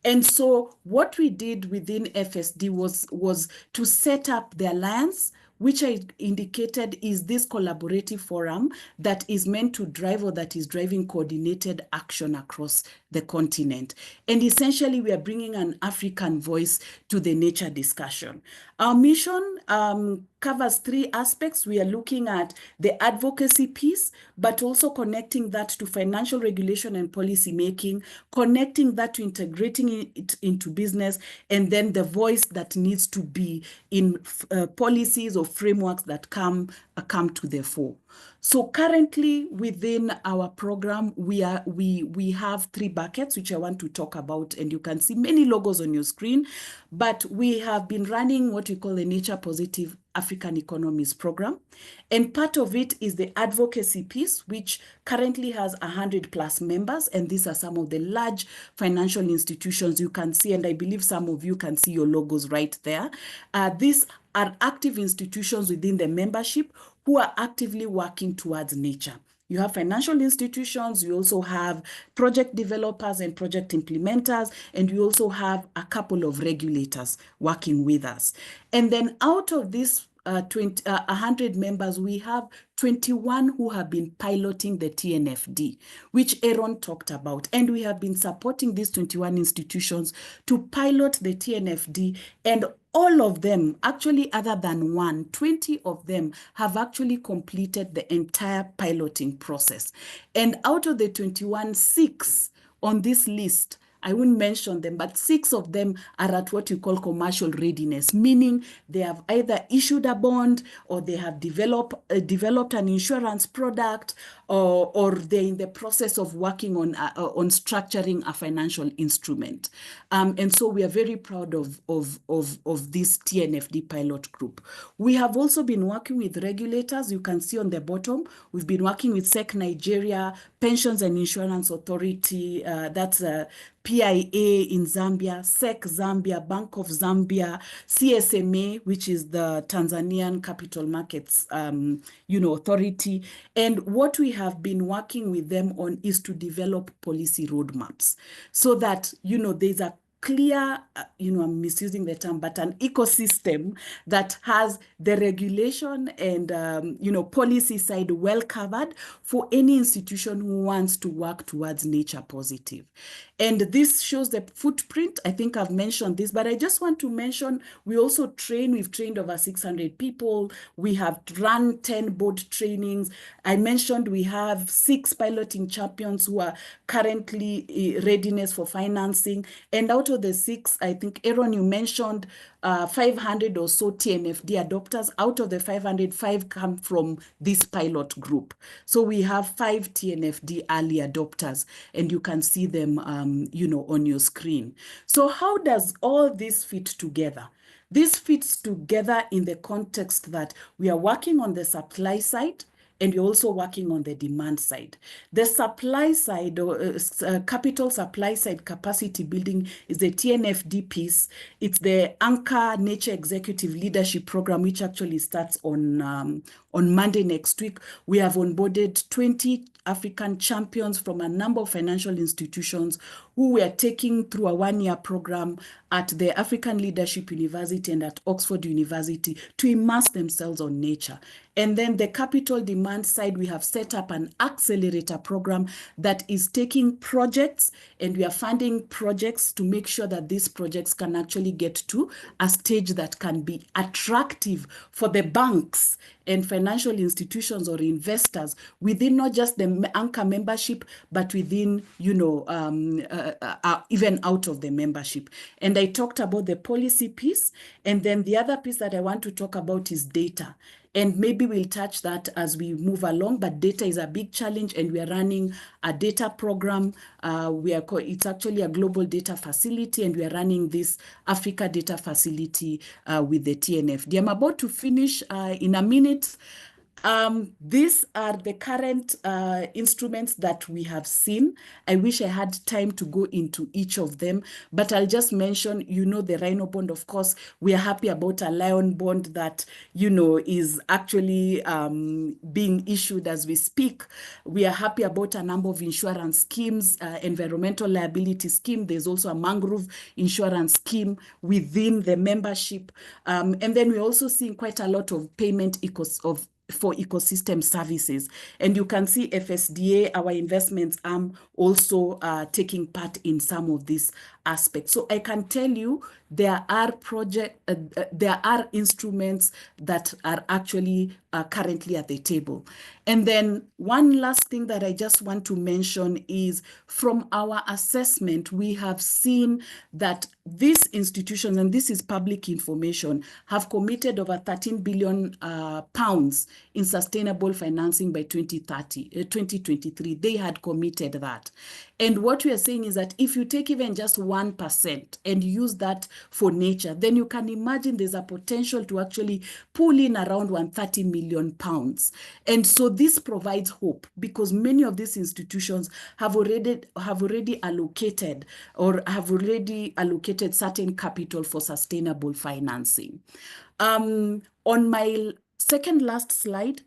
And so what we did within FSD was to set up the alliance, which I indicated is this collaborative forum that is meant to drive, or that is driving coordinated action across the continent. And essentially, we are bringing an African voice to the nature discussion. Our mission covers 3 aspects. We are looking at the advocacy piece, but also connecting that to financial regulation and policy making, connecting that to integrating it into business, and then the voice that needs to be in policies or frameworks that come to the fore. So currently within our program, we have 3 buckets, which I want to talk about, and you can see many logos on your screen, but we have been running what we call the Nature Positive African Economies Program. And part of it is the advocacy piece, which currently has 100+ members. And these are some of the large financial institutions you can see. And I believe some of you can see your logos right there. These are active institutions within the membership who are actively working towards nature. You have financial institutions, you also have project developers and project implementers, and you also have a couple of regulators working with us. And then out of this 100 members, we have 21 who have been piloting the TNFD, which Aaron talked about. And we have been supporting these 21 institutions to pilot the TNFD, and all of them, actually other than one, 20 of them have actually completed the entire piloting process. And out of the 21, 6 on this list, I wouldn't mention them, but 6 of them are at what you call commercial readiness, meaning they have either issued a bond, or they have developed an insurance product, or they're in the process of working on structuring a financial instrument. And so we are very proud of this TNFD pilot group. We have also been working with regulators. You can see on the bottom, we've been working with SEC Nigeria, Pensions and Insurance Authority, that's PIA in Zambia, SEC Zambia, Bank of Zambia, CSMA, which is the Tanzanian Capital Markets authority. And what we have been working with them on is to develop policy roadmaps so that, there's a clear, I'm misusing the term, but an ecosystem that has the regulation and, policy side well covered for any institution who wants to work towards nature positive. And this shows the footprint. I think I've mentioned this, but I just want to mention, we've trained over 600 people. We have run 10 board trainings. I mentioned we have 6 piloting champions who are currently readiness for financing. And out of the 6, I think, Aaron, you mentioned 500 or so TNFD adopters. Out of the 500, 5 come from this pilot group. So we have 5 TNFD early adopters, and you can see them on your screen. So how does all this fit together? This fits together in the context that we are working on the supply side, and you're also working on the demand side. The supply side, or capital supply side capacity building, is the TNFD piece. It's the Anchor Nature Executive Leadership Program, which actually starts on Monday next week. We have onboarded 20 African champions from a number of financial institutions who we are taking through a 1-year program at the African Leadership University and at Oxford University to immerse themselves on nature. And then the capital demand side, we have set up an accelerator program that is taking projects, and we are funding projects to make sure that these projects can actually get to a stage that can be attractive for the banks and financial institutions or investors within not just the Anchor membership, but within, even out of the membership. And I talked about the policy piece. And then the other piece that I want to talk about is data. And maybe we'll touch that as we move along, but data is a big challenge, and we are running a data program. It's actually a global data facility, and we are running this Africa data facility with the TNFD. I'm about to finish in a minute. These are the current instruments that we have seen. I wish I had time to go into each of them, but I'll just mention, the Rhino bond. Of course, we are happy about a Lion bond that, is actually being issued as we speak. We are happy about a number of insurance schemes, environmental liability scheme. There's also a mangrove insurance scheme within the membership. And then we're also seeing quite a lot of payment for ecosystem services. And you can see FSDA, our investments arm, also taking part in some of these aspects. So I can tell you there are instruments that are actually currently at the table. And then one last thing that I just want to mention is from our assessment, we have seen that these institutions, and this is public information, have committed over 13 billion pounds in sustainable financing by 2023. They had committed that. And what we are saying is that if you take even just 1% and use that for nature, then you can imagine there's a potential to actually pull in around 130 million pounds. And so this provides hope because many of these institutions have already allocated certain capital for sustainable financing. On my second last slide,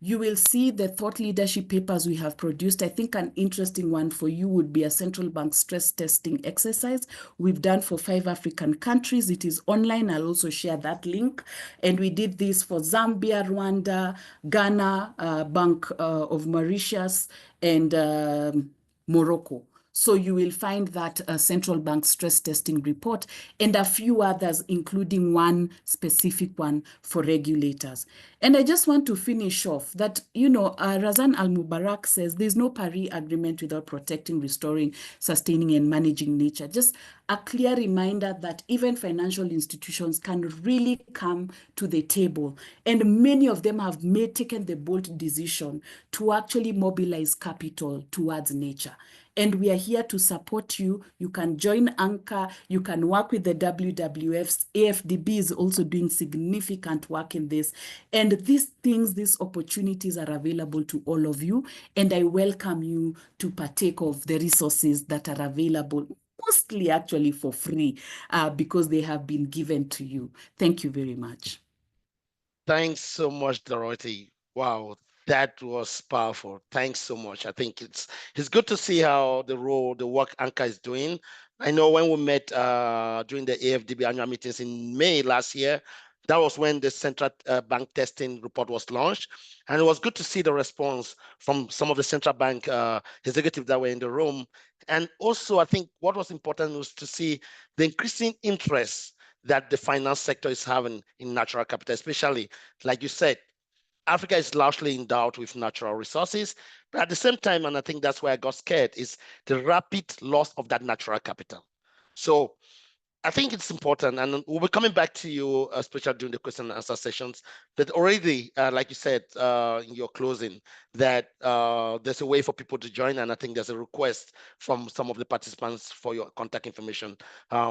you will see the thought leadership papers we have produced. I think an interesting one for you would be a central bank stress testing exercise we've done for 5 African countries. It is online. I'll also share that link. And we did this for Zambia, Rwanda, Ghana, Bank of Mauritius, and Morocco. So you will find that central bank stress testing report and a few others, including one specific one for regulators. And I just want to finish off that, Razan Al-Mubarak says there's no Paris Agreement without protecting, restoring, sustaining, and managing nature. Just a clear reminder that even financial institutions can really come to the table. And many of them have taken the bold decision to actually mobilize capital towards nature. And we are here to support you. You can join Anchor. You can work with the WWFs. AfDB is also doing significant work in this. And these opportunities are available to all of you. And I welcome you to partake of the resources that are available, mostly actually for free, because they have been given to you. Thank you very much. Thanks so much, Dorothy. Wow, that was powerful. Thanks so much. I think it's good to see how the work Anchor is doing. I know when we met during the AfDB annual meetings in May last year, that was when the central bank testing report was launched. And it was good to see the response from some of the central bank executives that were in the room. And also, I think what was important was to see the increasing interest that the finance sector is having in natural capital, especially, like you said, Africa is largely endowed with natural resources, but at the same time, and I think that's where I got scared, is the rapid loss of that natural capital. So I think it's important, and we'll be coming back to you, especially during the question and answer sessions, that already, like you said in your closing, that there's a way for people to join, and I think there's a request from some of the participants for your contact information.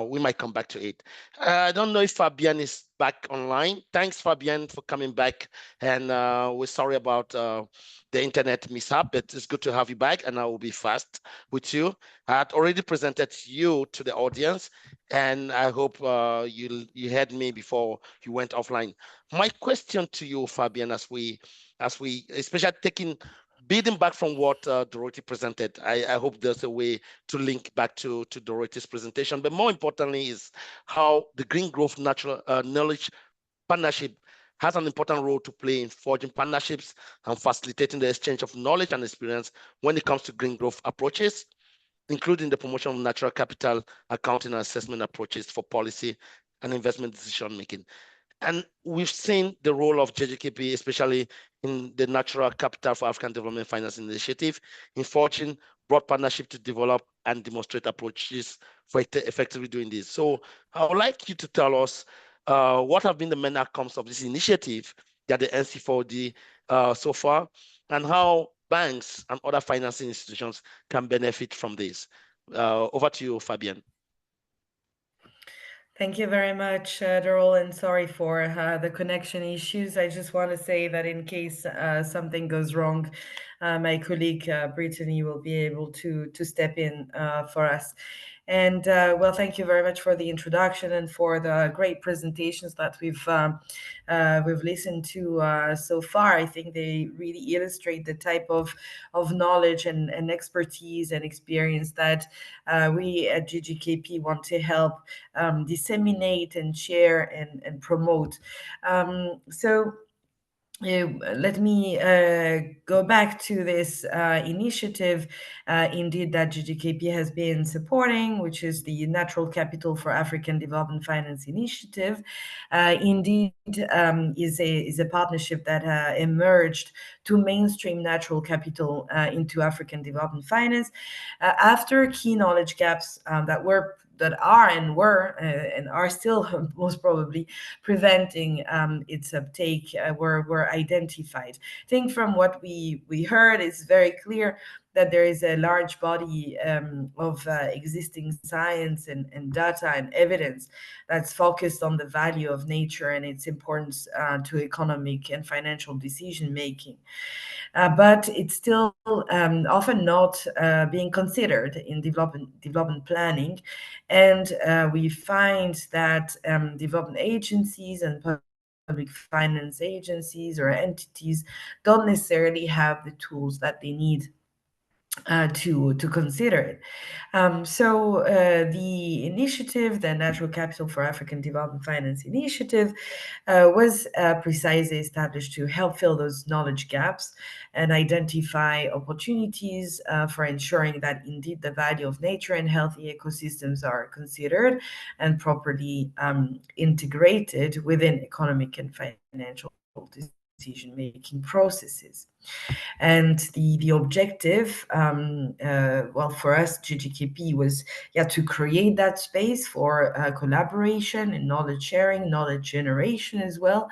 We might come back to it. I don't know if Fabian is back online. Thanks, Fabian, for coming back, and we're sorry about the internet mishap, but it's good to have you back, and I will be fast with you. I had already presented you to the audience, and I hope you heard me before you went offline. My question to you, Fabian, as we especially building back from what Dorothy presented, I hope there's a way to link back to Dorothy's presentation, but more importantly is how the Green Growth Natural Knowledge Partnership has an important role to play in forging partnerships and facilitating the exchange of knowledge and experience when it comes to green growth approaches, including the promotion of natural capital, accounting and assessment approaches for policy and investment decision making. And we've seen the role of GGKP, especially in the Natural Capital for African Development Finance Initiative, in forging broad partnership to develop and demonstrate approaches for effectively doing this. So I would like you to tell us what have been the main outcomes of this initiative that the NC4-ADF so far, and how banks and other financing institutions can benefit from this. Over to you, Fabian. Thank you very much, Darrell, and sorry for the connection issues. I just want to say that in case something goes wrong, my colleague Brittany will be able to step in for us. And well, thank you very much for the introduction and for the great presentations that we've listened to so far. I think they really illustrate the type of knowledge and expertise and experience that we at GGKP want to help disseminate and share and promote. So let me go back to this initiative indeed that GGKP has been supporting, which is the Natural Capital for African Development Finance Initiative. Indeed is a partnership that emerged to mainstream natural capital into African development finance after key knowledge gaps that are still most probably preventing its uptake were identified. I think from what we heard, it's very clear that there is a large body of existing science and data and evidence that's focused on the value of nature and its importance to economic and financial decision making. But it's still often not being considered in development planning. And we find that development agencies and public finance agencies or entities don't necessarily have the tools that they need to consider it. So the initiative, the Natural Capital for African Development Finance Initiative, was precisely established to help fill those knowledge gaps and identify opportunities for ensuring that indeed the value of nature and healthy ecosystems are considered and properly integrated within economic and financial decision-making processes. And the objective, well, for us, GGKP was to create that space for collaboration and knowledge sharing, knowledge generation as well,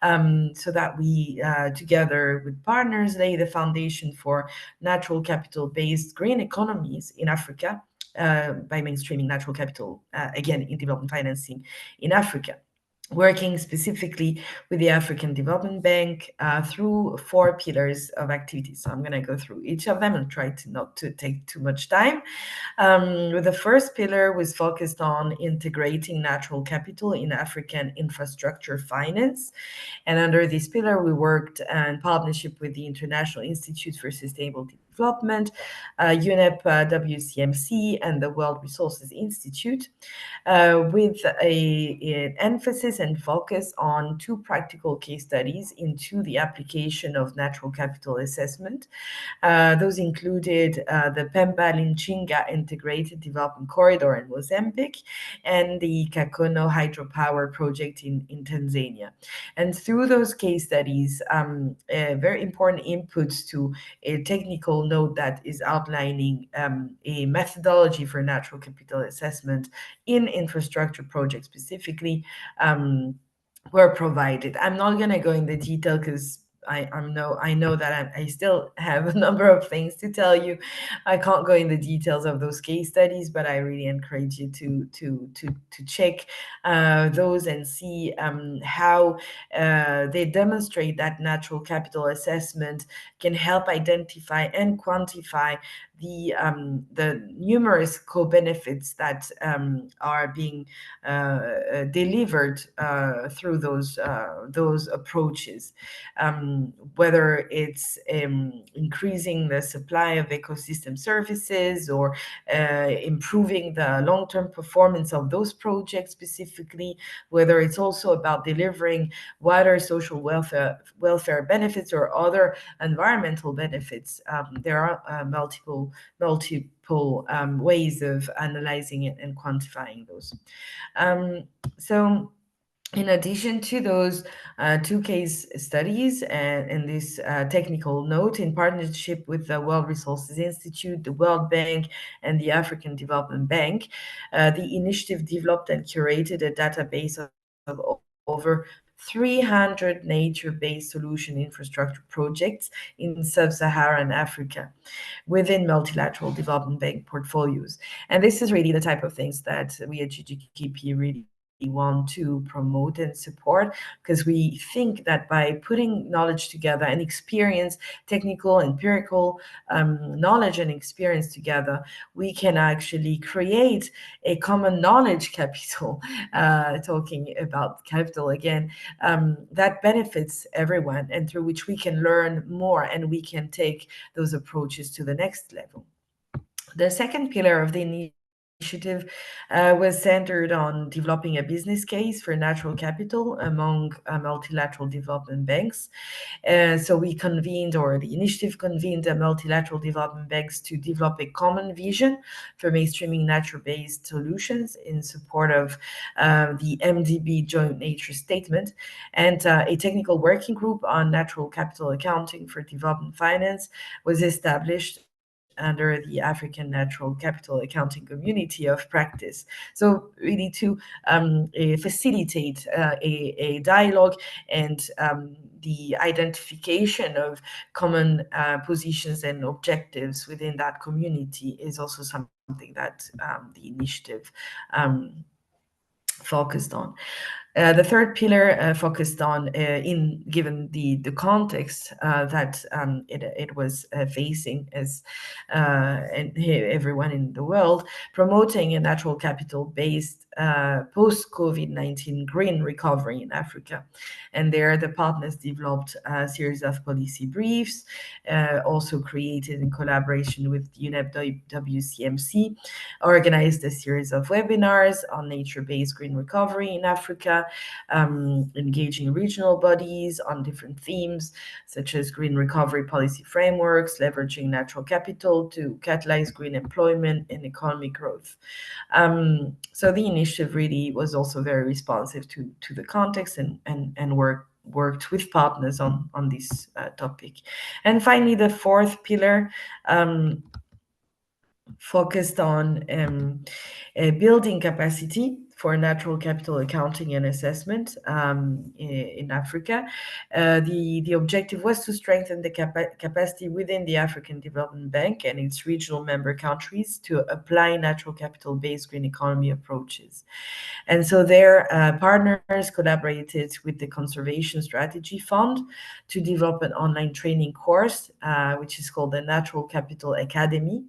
so that we, together with partners, lay the foundation for natural capital-based green economies in Africa by mainstreaming natural capital, again, in development financing in Africa, working specifically with the African Development Bank through 4 pillars of activities. So I'm going to go through each of them and try to not to take too much time. The first pillar was focused on integrating natural capital in African infrastructure finance. And under this pillar, we worked in partnership with the International Institute for Sustainable Development, UNEP, WCMC, and the World Resources Institute, with an emphasis and focus on 2 practical case studies into the application of natural capital assessment. Those included the Pemba-Linchinga Integrated Development Corridor in Mozambique and the Kakono hydropower project in Tanzania. And through those case studies, very important inputs to a technical note that is outlining a methodology for natural capital assessment in infrastructure projects specifically were provided. I'm not going to go into detail because I know that I still have a number of things to tell you. I can't go in the details of those case studies, but I really encourage you to check those and see how they demonstrate that natural capital assessment can help identify and quantify the numerous co-benefits that are being delivered through those approaches, whether it's increasing the supply of ecosystem services or improving the long-term performance of those projects specifically, whether it's also about delivering wider social welfare benefits or other environmental benefits. There are multiple ways of analyzing it and quantifying those. So in addition to those 2 case studies and this technical note, in partnership with the World Resources Institute, the World Bank, and the African Development Bank, the initiative developed and curated a database of over 300 nature-based solution infrastructure projects in sub-Saharan Africa within multilateral development bank portfolios. And this is really the type of things that we at GGKP really want to promote and support, because we think that by putting knowledge together and experience, technical, empirical knowledge and experience together, we can actually create a common knowledge capital, talking about capital again, that benefits everyone and through which we can learn more and we can take those approaches to the next level. The second pillar of the initiative was centered on developing a business case for natural capital among multilateral development banks. So we convened, or the initiative convened, multilateral development banks to develop a common vision for mainstreaming nature-based solutions in support of the MDB Joint Nature Statement, and a technical working group on natural capital accounting for development finance was established under the African Natural Capital Accounting Community of Practice. So really to facilitate a dialogue and the identification of common positions and objectives within that community is also something that the initiative focused on. The third pillar focused on, given the context that it was facing as and everyone in the world, promoting a natural capital-based post-COVID-19 green recovery in Africa. And there the partners developed a series of policy briefs, also created in collaboration with UNEP WCMC, organized a series of webinars on nature-based green recovery in Africa, engaging regional bodies on different themes, such as green recovery policy frameworks, leveraging natural capital to catalyze green employment and economic growth. So the initiative really was also very responsive to the context and worked with partners on this topic. And finally, the fourth pillar focused on building capacity for natural capital accounting and assessment in Africa. The objective was to strengthen the capacity within the African Development Bank and its regional member countries to apply natural capital-based green economy approaches. And so their partners collaborated with the Conservation Strategy Fund to develop an online training course, which is called the Natural Capital Academy.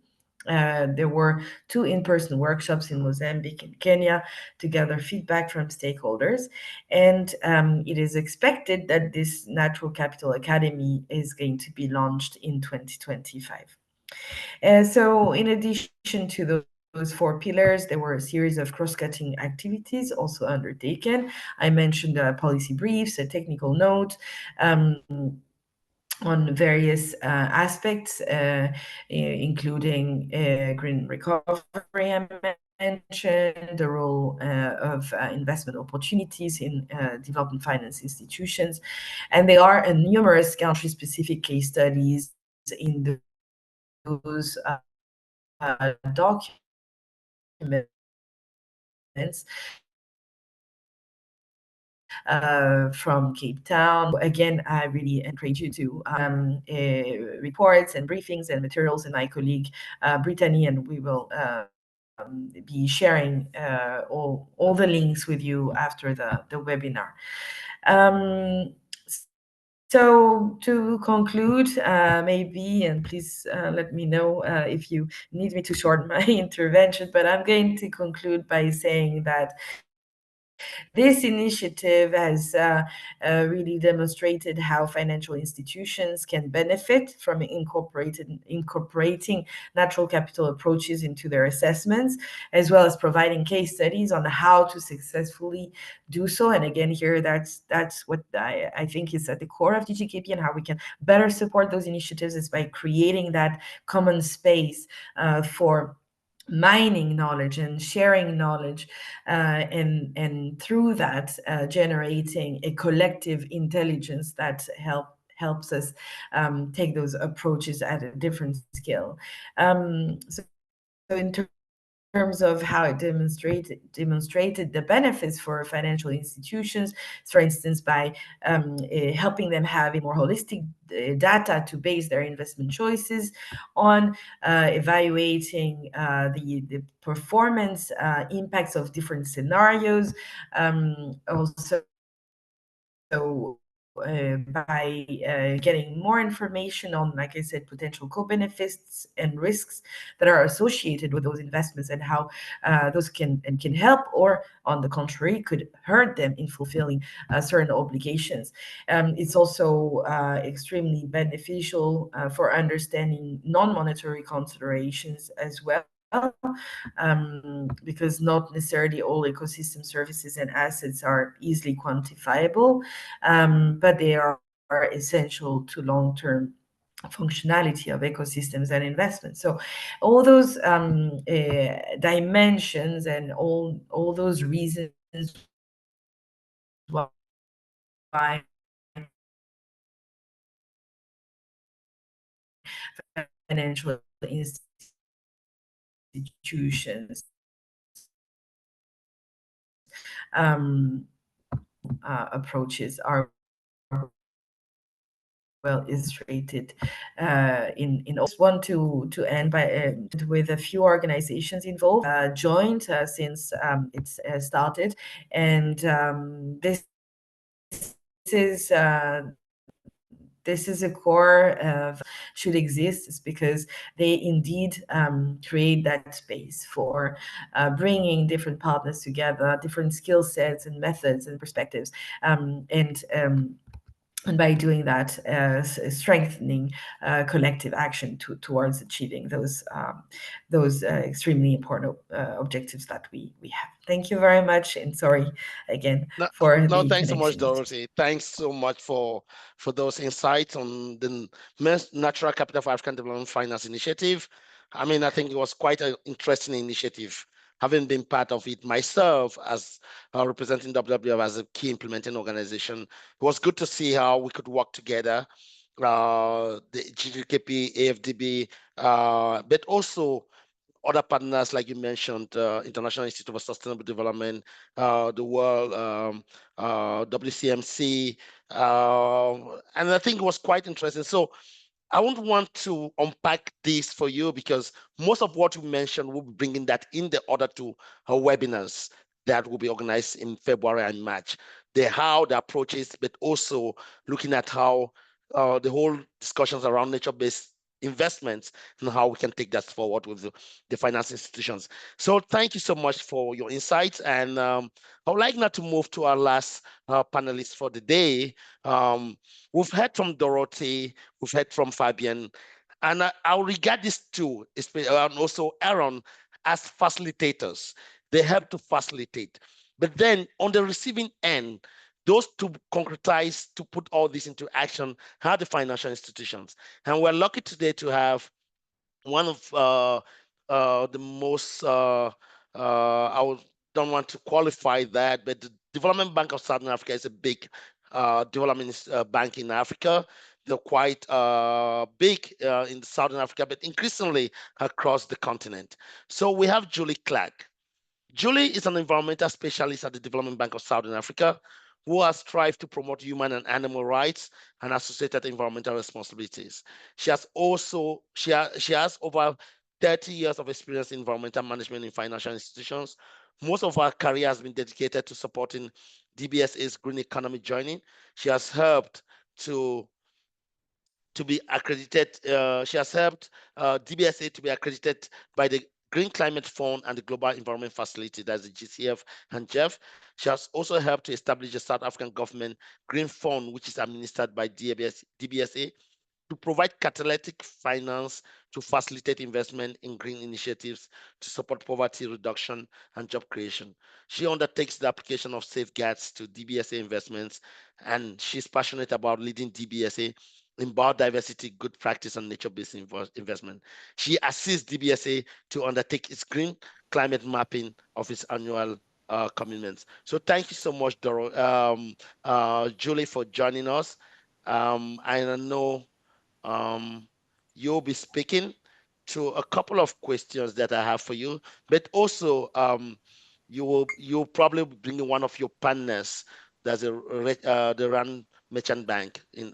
There were 2 in-person workshops in Mozambique and Kenya to gather feedback from stakeholders. And it is expected that this Natural Capital Academy is going to be launched in 2025. So in addition to those 4 pillars, there were a series of cross-cutting activities also undertaken. I mentioned policy briefs, a technical note, on various aspects, including green recovery, I mentioned, the role of investment opportunities in development finance institutions. And there are numerous country-specific case studies in those documents. From Cape Town. Again, I really encourage you to reports and briefings and materials, and my colleague Brittany, and we will be sharing all the links with you after the webinar. So to conclude, maybe, and please let me know if you need me to shorten my intervention, but I'm going to conclude by saying that this initiative has really demonstrated how financial institutions can benefit from incorporating natural capital approaches into their assessments, as well as providing case studies on how to successfully do so. And again, here, that's what I think is at the core of GGKP, and how we can better support those initiatives is by creating that common space for mining knowledge and sharing knowledge, and through that generating a collective intelligence that helps us take those approaches at a different scale. So in terms of how it demonstrated the benefits for financial institutions, for instance, by helping them have a more holistic data to base their investment choices on, evaluating the performance impacts of different scenarios, also by getting more information on, like I said, potential co-benefits and risks that are associated with those investments, and how those can help, or on the contrary, could hurt them in fulfilling certain obligations. It's also extremely beneficial for understanding non-monetary considerations as well. Because not necessarily all ecosystem services and assets are easily quantifiable, but they are essential to long-term functionality of ecosystems and investments. So all those dimensions and all those reasons why financial institutions approaches are well illustrated in also want to end by with a few organizations involved joined since it's started, and this is a core of should exist, is because they indeed create that space for bringing different partners together, different skill sets and methods and perspectives, and by doing that, strengthening collective action towards achieving those extremely important objectives that we have. Thank you very much, and sorry again for the thanks so much, connection. Dorothy. Thanks so much for those insights on the Natural Capital for African Development Finance Initiative. I mean, I think it was quite an interesting initiative, having been part of it myself as representing WWF as a key implementing organization. It was good to see how we could work together, the GGKP, AfDB, but also other partners, like you mentioned, International Institute for Sustainable Development, the World, WCMC, and I think it was quite interesting. So I won't want to unpack this for you, because most of what you mentioned, we'll be bringing that in the other two webinars that will be organized in February and March. How the approach is, but also looking at how the whole discussions around nature-based investments and how we can take that forward with the finance institutions. So thank you so much for your insights. And I would like now to move to our last panelist for the day. We've heard from Dorothy, we've heard from Fabian, and I'll regard these two, and also Aaron, as facilitators. They help to facilitate. But then on the receiving end, those to concretize, to put all this into action, are the financial institutions. And we're lucky today to have one of the most, don't want to qualify that, but the Development Bank of Southern Africa is a big development bank in Africa. They're quite big in Southern Africa, but increasingly across the continent. So we have Julie Clark. Julie is an environmental specialist at the Development Bank of Southern Africa, who has strived to promote human and animal rights and associated environmental responsibilities. She has over 30 years of experience in environmental management in financial institutions. Most of her career has been dedicated to supporting DBSA's green economy journey. She has helped to be accredited. She has helped DBSA to be accredited by the Green Climate Fund and the Global Environment Facility, that's the GCF and GEF. She has also helped to establish the South African Government Green Fund, which is administered by DBSA, to provide catalytic finance to facilitate investment in green initiatives to support poverty reduction and job creation. She undertakes the application of safeguards to DBSA investments, and she's passionate about leading DBSA in biodiversity, good practice, and nature-based investment. She assists DBSA to undertake its green climate mapping of its annual commitments. So thank you so much, Julie, for joining us. I know you'll be speaking. to a couple of questions that I have for you, but also you'll probably bring in one of your partners. That's the Rand Merchant Bank in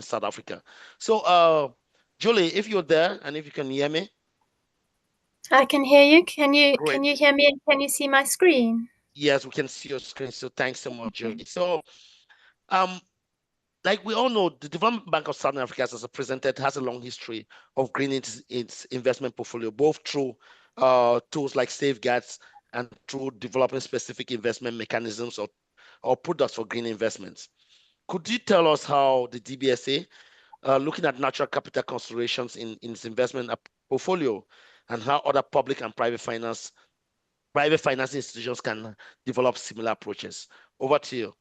South Africa. So Julie, if you're there and if you can hear me. I can hear you. Can you Great. hear me and can you see my screen? Yes, we can see your screen. So thanks so much, Julie. So like we all know, the Development Bank of Southern Africa, as presented, has a long history of greening its investment portfolio, both through tools like safeguards and through developing specific investment mechanisms or products for green investments. Could you tell us how the DBSA, looking at natural capital considerations in its investment portfolio, and how other public and private financing institutions can develop similar approaches? Over to you.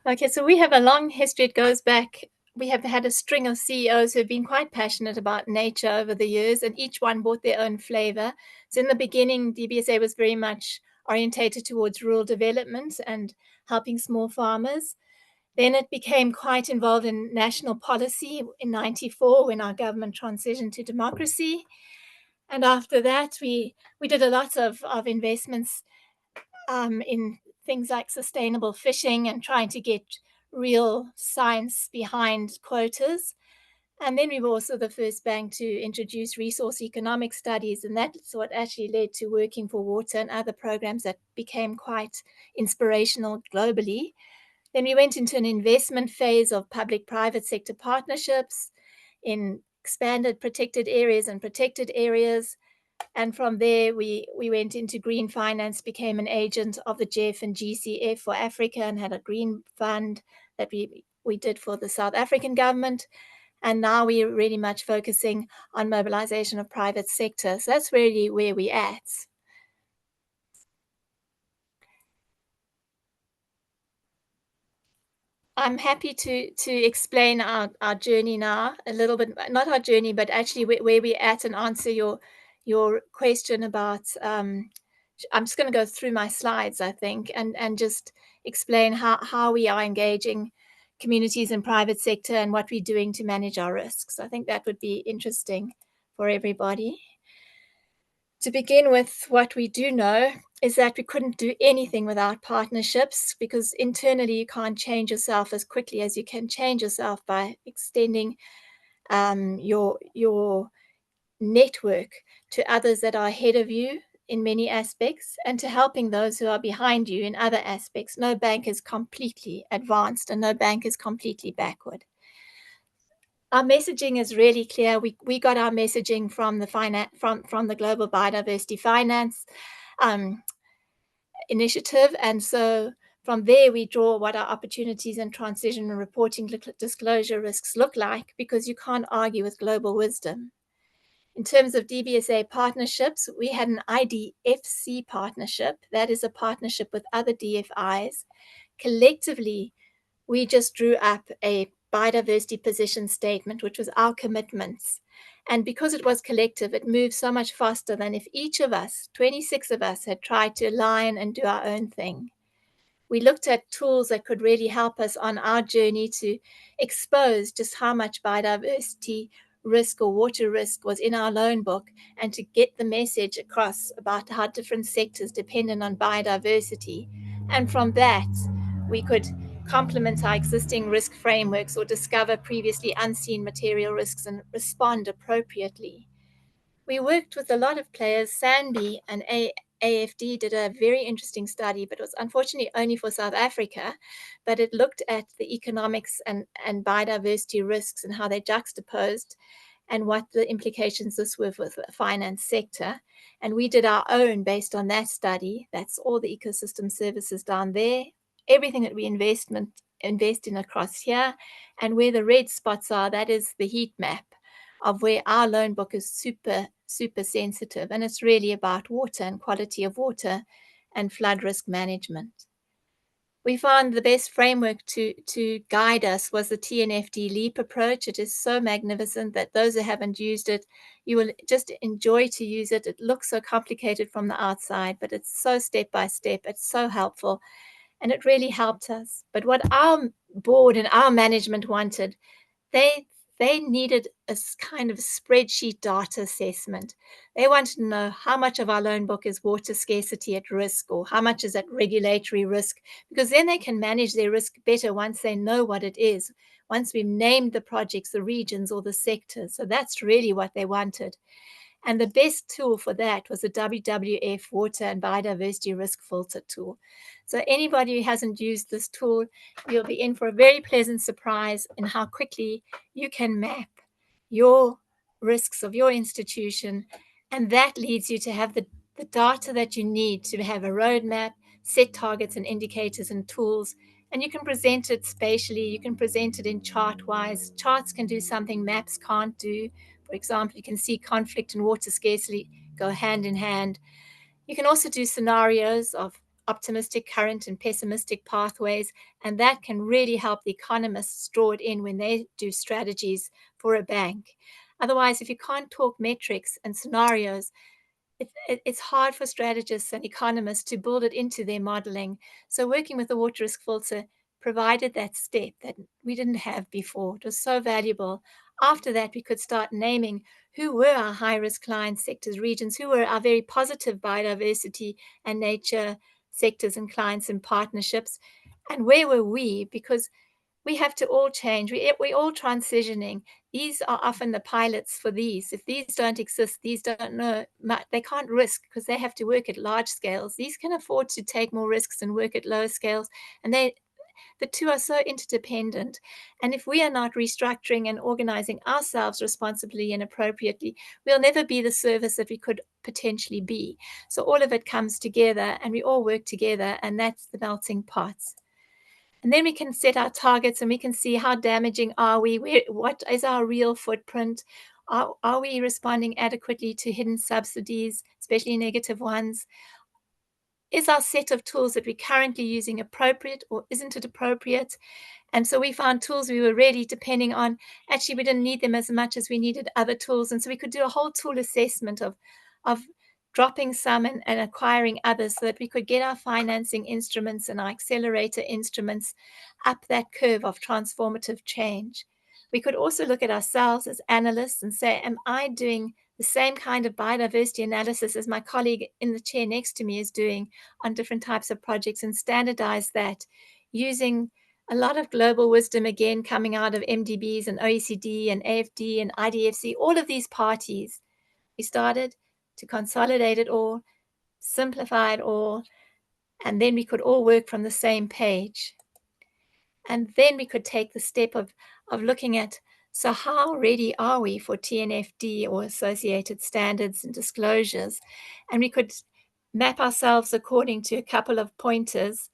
Okay, so we have a long history. It goes back. We have had a string of CEOs who have been quite passionate about nature over the years, and each one brought their own flavor. So in the beginning, DBSA was very much orientated towards rural development and helping small farmers. Then it became quite involved in national policy in '94 when our government transitioned to democracy. And after that, we did a lot of investments in things like sustainable fishing and trying to get real science behind quotas. And then we were also the first bank to introduce resource economic studies, and that's what actually led to working for water and other programs that became quite inspirational globally. Then we went into an investment phase of public-private sector partnerships in expanded protected areas and protected areas. And from there, we went into green finance, became an agent of the GEF and GCF for Africa, and had a green fund that we did for the South African government. And now we're really much focusing on mobilization of private sector. So that's really where we're at. I'm happy to explain our journey now a little bit, not our journey, but actually where we're at, and answer your question about, I'm just going to go through my slides, I think, and just explain how we are engaging communities and private sector and what we're doing to manage our risks. I think that would be interesting for everybody. To begin with, what we do know is that we couldn't do anything without partnerships, because internally you can't change yourself as quickly as you can change yourself by extending your network to others that are ahead of you in many aspects, and to helping those who are behind you in other aspects. No bank is completely advanced and no bank is completely backward. Our messaging is really clear. We got our messaging from the Global Biodiversity Finance Initiative, and so from there we draw what our opportunities and transition and reporting disclosure risks look like, because you can't argue with global wisdom. In terms of DBSA partnerships, we had an IDFC partnership. That is a partnership with other DFIs. Collectively, we just drew up a biodiversity position statement, which was our commitments. And because it was collective, it moved so much faster than if each of us, 26 of us, had tried to align and do our own thing. We looked at tools that could really help us on our journey to expose just how much biodiversity risk or water risk was in our loan book, and to get the message across about how different sectors dependent on biodiversity. And from that, we could complement our existing risk frameworks or discover previously unseen material risks and respond appropriately. We worked with a lot of players. Sanbi and AfD did a very interesting study, but it was unfortunately only for South Africa, but it looked at the economics and biodiversity risks and how they juxtaposed, and what the implications this were for the finance sector. And we did our own based on that study. That's all the ecosystem services down there, everything that we invest in across here. And where the red spots are, that is the heat map of where our loan book is super, super sensitive. And it's really about water and quality of water and flood risk management. We found the best framework to guide us was the TNFD LEAP approach. It is so magnificent that those who haven't used it, you will just enjoy to use it. It looks so complicated from the outside, but it's so step by step. It's so helpful, and it really helped us. But what our board and our management wanted, they they needed a kind of spreadsheet data assessment. They wanted to know how much of our loan book is water scarcity at risk, or how much is at regulatory risk, because then they can manage their risk better once they know what it is, once we've named the projects, the regions, or the sectors. So that's really what they wanted. And the best tool for that was the WWF Water and Biodiversity Risk Filter tool. So anybody who hasn't used this tool, you'll be in for a very pleasant surprise in how quickly you can map your risks of your institution. And that leads you to have the data that you need to have a roadmap, set targets and indicators and tools. And you can present it spatially, you can present it in chart-wise. Charts can do something maps can't do. For example, you can see conflict and water scarcity go hand in hand. You can also do scenarios of optimistic current and pessimistic pathways, and that can really help the economists draw it in when they do strategies for a bank. Otherwise, if you can't talk metrics and scenarios, it's hard for strategists and economists to build it into their modeling. So working with the water risk filter provided that step that we didn't have before. It was so valuable. After that, we could start naming who were our high-risk client sectors, regions, who were our very positive biodiversity and nature sectors and clients and partnerships, and where were we? Because we have to all change. We're all transitioning. These are often the pilots for these. If these don't exist, these don't know, they can't risk because they have to work at large scales. These can afford to take more risks and work at low scales. And the two are so interdependent. And if we are not restructuring and organizing ourselves responsibly and appropriately, we'll never be the service that we could potentially be. So all of it comes together and we all work together, and that's the melting pots. And then we can set our targets and we can see how damaging are we, what is our real footprint, are we responding adequately to hidden subsidies, especially negative ones? Is our set of tools that we're currently using appropriate, or isn't it appropriate? And so we found tools we were really depending on. Actually, we didn't need them as much as we needed other tools. And so we could do a whole tool assessment of dropping some and acquiring others, so that we could get our financing instruments and our accelerator instruments up that curve of transformative change. We could also look at ourselves as analysts and say, am I doing the same kind of biodiversity analysis as my colleague in the chair next to me is doing on different types of projects, and standardize that using a lot of global wisdom, again, coming out of MDBs and OECD and AfD and IDFC, all of these parties. We started to consolidate it all, simplify it all, and then we could all work from the same page. And then we could take the step of looking at, so how ready are we for TNFD or associated standards and disclosures? And we could map ourselves according to a couple of pointers.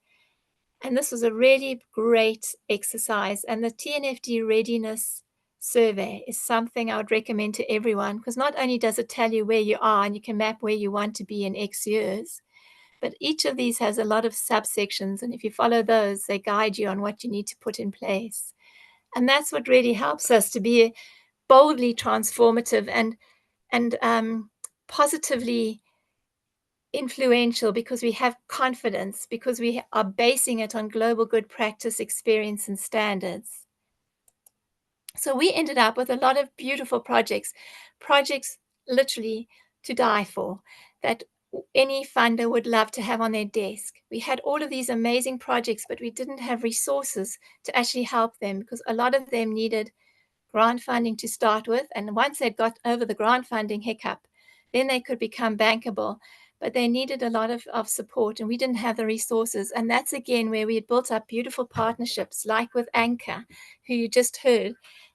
And this was a really great exercise. And the TNFD readiness survey is something I would recommend to everyone, because not only does it tell you where you are and you can map where you want to be in X years, but each of these has a lot of subsections. And if you follow those, they guide you on what you need to put in place. And that's what really helps us to be boldly transformative and positively influential, because we have confidence, because we are basing it on global good practice, experience, and standards. So we ended up with a lot of beautiful projects literally to die for, that any funder would love to have on their desk. We had all of these amazing projects, but we didn't have resources to actually help them, because a lot of them needed grant funding to start with. And once they'd got over the grant funding hiccup, then they could become bankable. But they needed a lot of support, and we didn't have the resources. And that's, again, where we had built up beautiful partnerships, like with Anchor, who you just heard.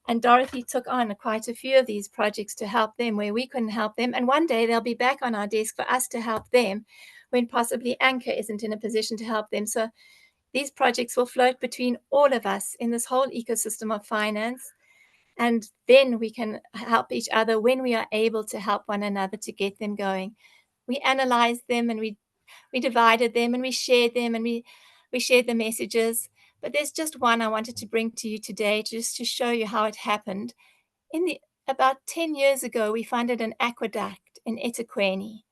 And Dorothy took on quite a few of these projects to help them where we couldn't help them. And one day they'll be back on our desk for us to help them when possibly Anchor isn't in a position to help them. So these projects will float between all of us in this whole ecosystem of finance. And then we can help each other when we are able to help one another to get them going. We analyzed them and we divided them and we shared them and we shared the messages. But there's just one I wanted to bring to you today, just to show you how it happened. About 10 years ago, we funded an aqueduct in eThekwini.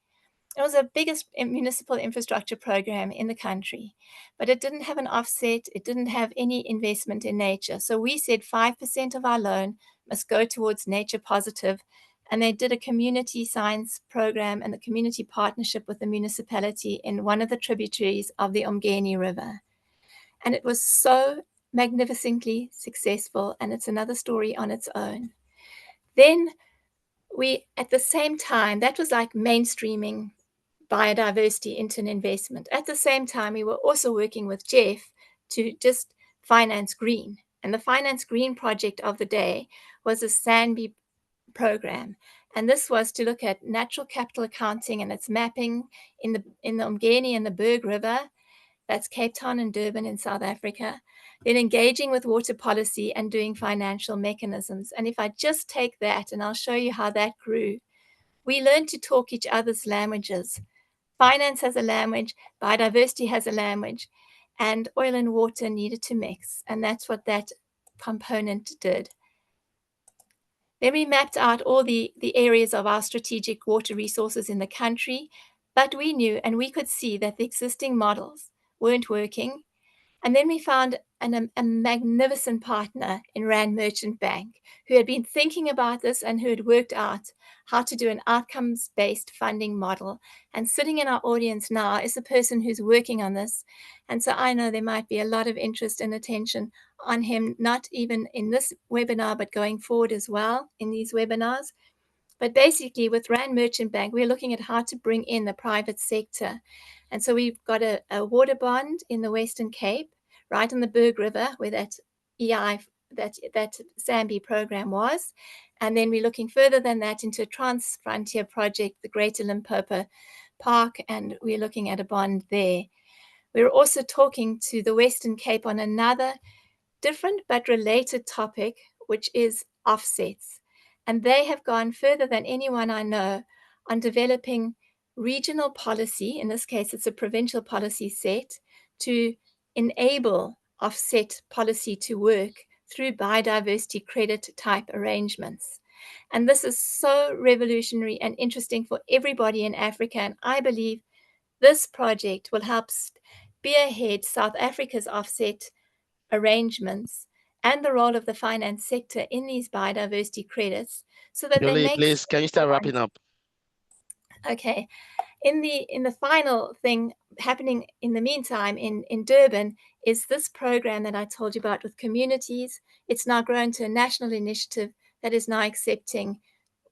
It was the biggest municipal infrastructure program in the country, but it didn't have an offset. It didn't have any investment in nature. So we said 5% of our loan must go towards nature positive. And they did a community science program and a community partnership with the municipality in one of the tributaries of the Umgeni River. And it was so magnificently successful, and it's another story on its own. Then we, at the same time, that was like mainstreaming biodiversity into an investment. At the same time, we were also working with Jeff to just finance green. And the Finance Green project of the day was a SANBI program. And this was to look at natural capital accounting and its mapping in the Umgeni and the Berg River. That's Cape Town and Durban in South Africa. Then engaging with water policy and doing financial mechanisms. And if I just take that, and I'll show you how that grew, we learned to talk each other's languages. Finance has a language, biodiversity has a language, and oil and water needed to mix. And that's what that component did. Then we mapped out all the areas of our strategic water resources in the country, but we knew and we could see that the existing models weren't working. And then we found a magnificent partner in Rand Merchant Bank who had been thinking about this and who had worked out how to do an outcomes-based funding model. And sitting in our audience now is a person who's working on this. And so I know there might be a lot of interest and attention on him, not even in this webinar, but going forward as well in these webinars. But basically with Rand Merchant Bank, we're looking at how to bring in the private sector. And so we've got a water bond in the Western Cape, right on the Berg River, where that that SANBI program was. And then we're looking further than that into a trans-frontier project, the Greater Limpopo Park, and we're looking at a bond there. We're also talking to the Western Cape on another different but related topic, which is offsets. And they have gone further than anyone I know on developing regional policy. In this case, it's a provincial policy set to enable offset policy to work through biodiversity credit type arrangements. And this is so revolutionary and interesting for everybody in Africa. And I believe this project will help spearhead South Africa's offset arrangements and the role of the finance sector in these biodiversity credits, so that Julie, they make. please, can you start wrapping up? Okay. In the final thing happening in the meantime in Durban is this program that I told you about with communities. It's now grown to a national initiative that is now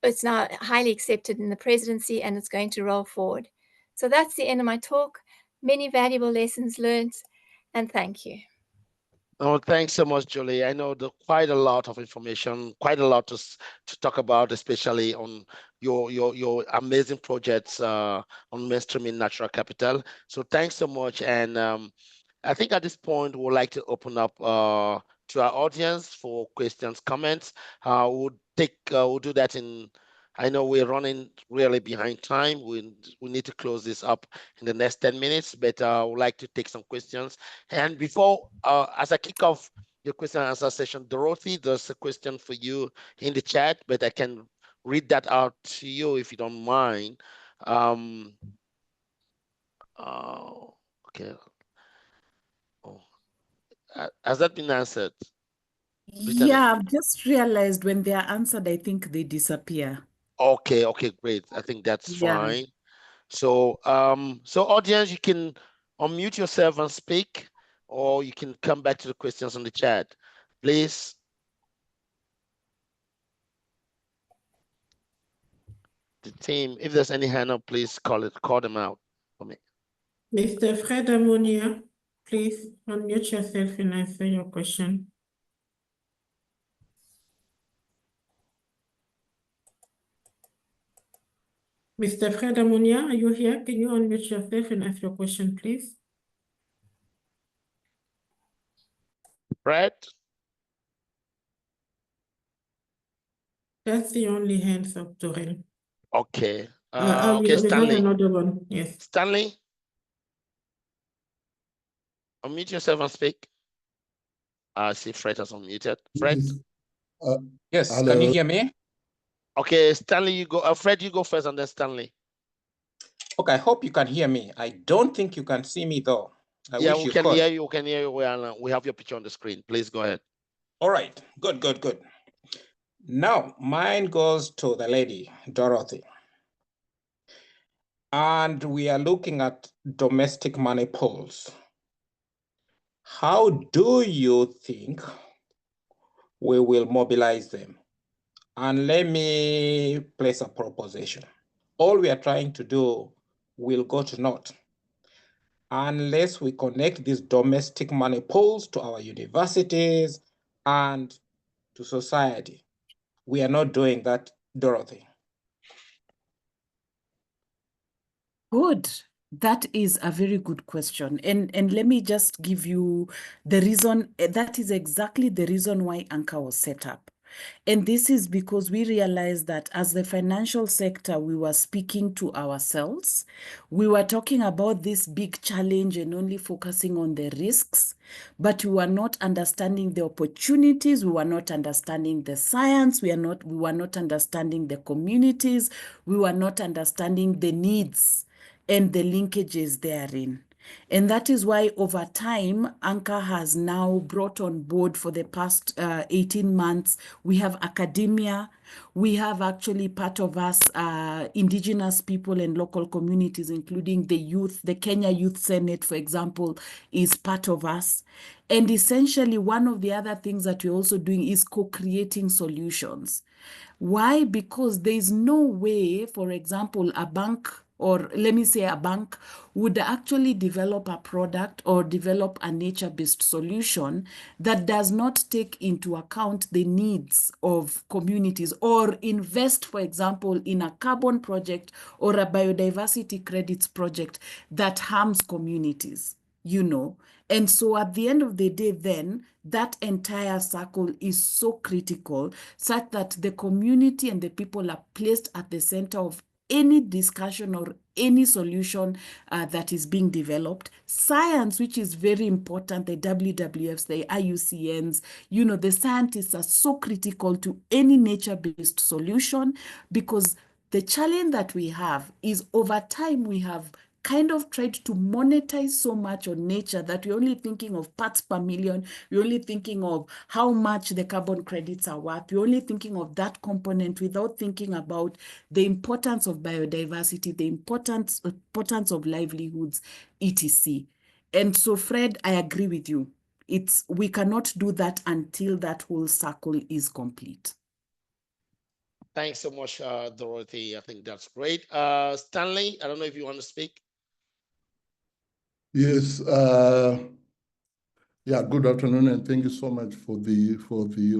it's now highly accepted in the presidency, and it's going to roll forward. So that's the end of my talk. Many valuable lessons learned, and thank you. Oh, thanks so much, Julie. I know quite a lot of information, quite a lot to talk about, especially on your amazing projects on mainstreaming natural capital. So thanks so much. And I think at this point, we'd like to open up to our audience for questions, comments. We'll do that in. I know we're running really behind time. We need to close this up in the next 10 minutes, but I would like to take some questions. And before, as I kick off your question and answer session, Dorothy, there's a question for you in the chat, but I can read that out to you if you don't mind. Okay. Oh, has that been answered? Brittany? Yeah, I've just realized when they are answered, I think they disappear. Okay, great. I think that's fine. So, so audience, you can unmute yourself and speak, or you can come back to the questions on the chat, please. The team, if there's any hand up, please call them out for me. Mr. Fred Amonia, please unmute yourself and answer your question. Mr. Fred Amonia, are you here? Can you unmute yourself and ask your question, please? Fred? That's the only hands up, Doreen. Okay. We have another one. Yes. Stanley? Unmute yourself and speak. I see Fred has unmuted. Fred? Yes, hello. Can you hear me? Okay, Stanley, you go. Fred, you go first, and then Stanley. Okay, I hope you can hear me. I don't think you can see me though. Yeah, we can hear you. We can hear you. We have your picture on the screen. Please go ahead. All right, good. Now, mine goes to the lady, Dorothy. And we are looking at domestic money pools. How do you think we will mobilize them? And let me place a proposition. All we are trying to do will go to naught unless we connect these domestic money pools to our universities and to society. We are not doing that, Dorothy. Good. That is a very good question. And let me just give you the reason. That is exactly the reason why Anchor was set up. And this is because we realized that as the financial sector, we were speaking to ourselves. We were talking about this big challenge and only focusing on the risks, but we were not understanding the opportunities. We were not understanding the science. We were not understanding the communities. We were not understanding the needs and the linkages therein. And that is why over time, Anchor has now brought on board for the past 18 months, we have academia, we have actually part of us, indigenous people and local communities, including the youth, the Kenya Youth Senate, for example, is part of us. And essentially, one of the other things that we're also doing is co-creating solutions. Why? Because there is no way, for example, a bank, or let me say a bank, would actually develop a product or develop a nature-based solution that does not take into account the needs of communities or invest, for example, in a carbon project or a biodiversity credits project that harms communities, you know. And so at the end of the day, then, that entire circle is so critical, such that the community and the people are placed at the center of any discussion or any solution that is being developed. Science, which is very important, the WWFs, the IUCNs, you know, the scientists are so critical to any nature-based solution, because the challenge that we have is over time we have kind of tried to monetize so much on nature that we're only thinking of parts per million. We're only thinking of how much the carbon credits are worth. We're only thinking of that component without thinking about the importance of biodiversity, the importance of livelihoods, etc. And so, Fred, I agree with you. We cannot do that until that whole circle is complete. Thanks so much, Dorothy. I think that's great. Stanley, I don't know if you want to speak. Yes. Yeah. Good afternoon, and thank you so much for the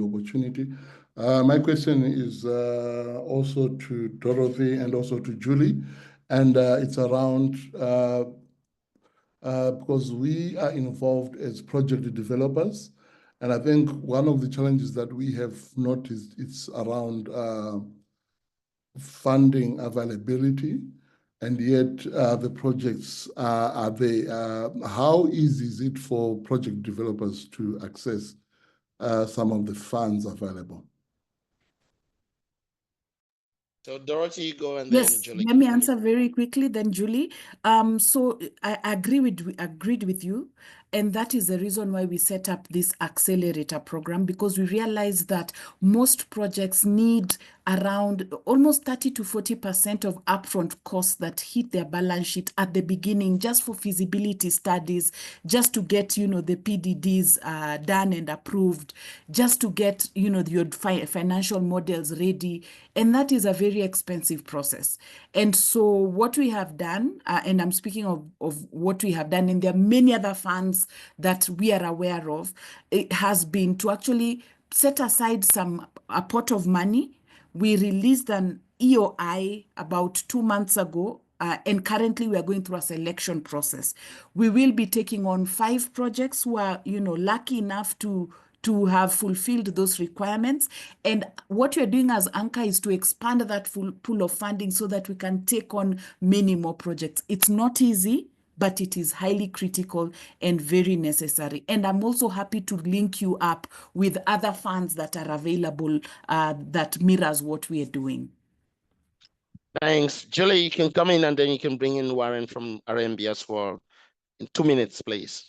opportunity. My question is also to Dorothy and also to Julie, and it's around because we are involved as project developers, and I think one of the challenges that we have noticed is around funding availability. And yet the projects are there. How easy is it for project developers to access some of the funds available? So Dorothy, go, and then Yes, Julie. let me answer very quickly, then Julie. So I agreed with you, and that is the reason why we set up this accelerator program, because we realize that most projects need around almost 30 to 40% of upfront costs that hit their balance sheet at the beginning, just for feasibility studies, just to get, you know, the PDDs done and approved, just to get, you know, your financial models ready. And that is a very expensive process. And so what we have done, and I'm speaking of what we have done, and there are many other funds that we are aware of, it has been to actually set aside a pot of money. We released an EOI about 2 months ago, and currently we are going through a selection process. We will be taking on 5 projects who are, you know, lucky enough to have fulfilled those requirements. And what we're doing as Anchor is to expand that full pool of funding so that we can take on many more projects. It's not easy, but it is highly critical and very necessary. And I'm also happy to link you up with other funds that are available that mirrors what we are doing. Thanks. Julie, you can come in, and then you can bring in Warren from RMB as well. In 2 minutes, please.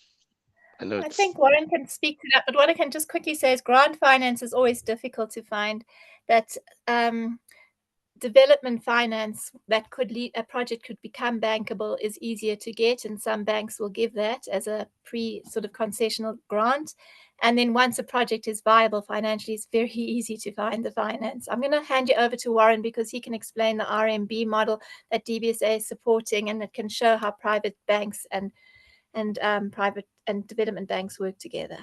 know I it's think Warren can speak to that, but what I can just quickly say is grant finance is always difficult to find. That development finance that could lead a project could become bankable is easier to get, and some banks will give that as a sort of concessional grant. And then once a project is viable financially, it's very easy to find the finance. I'm going to hand you over to Warren because he can explain the RMB model that DBSA is supporting, and it can show how private banks and private and development banks work together.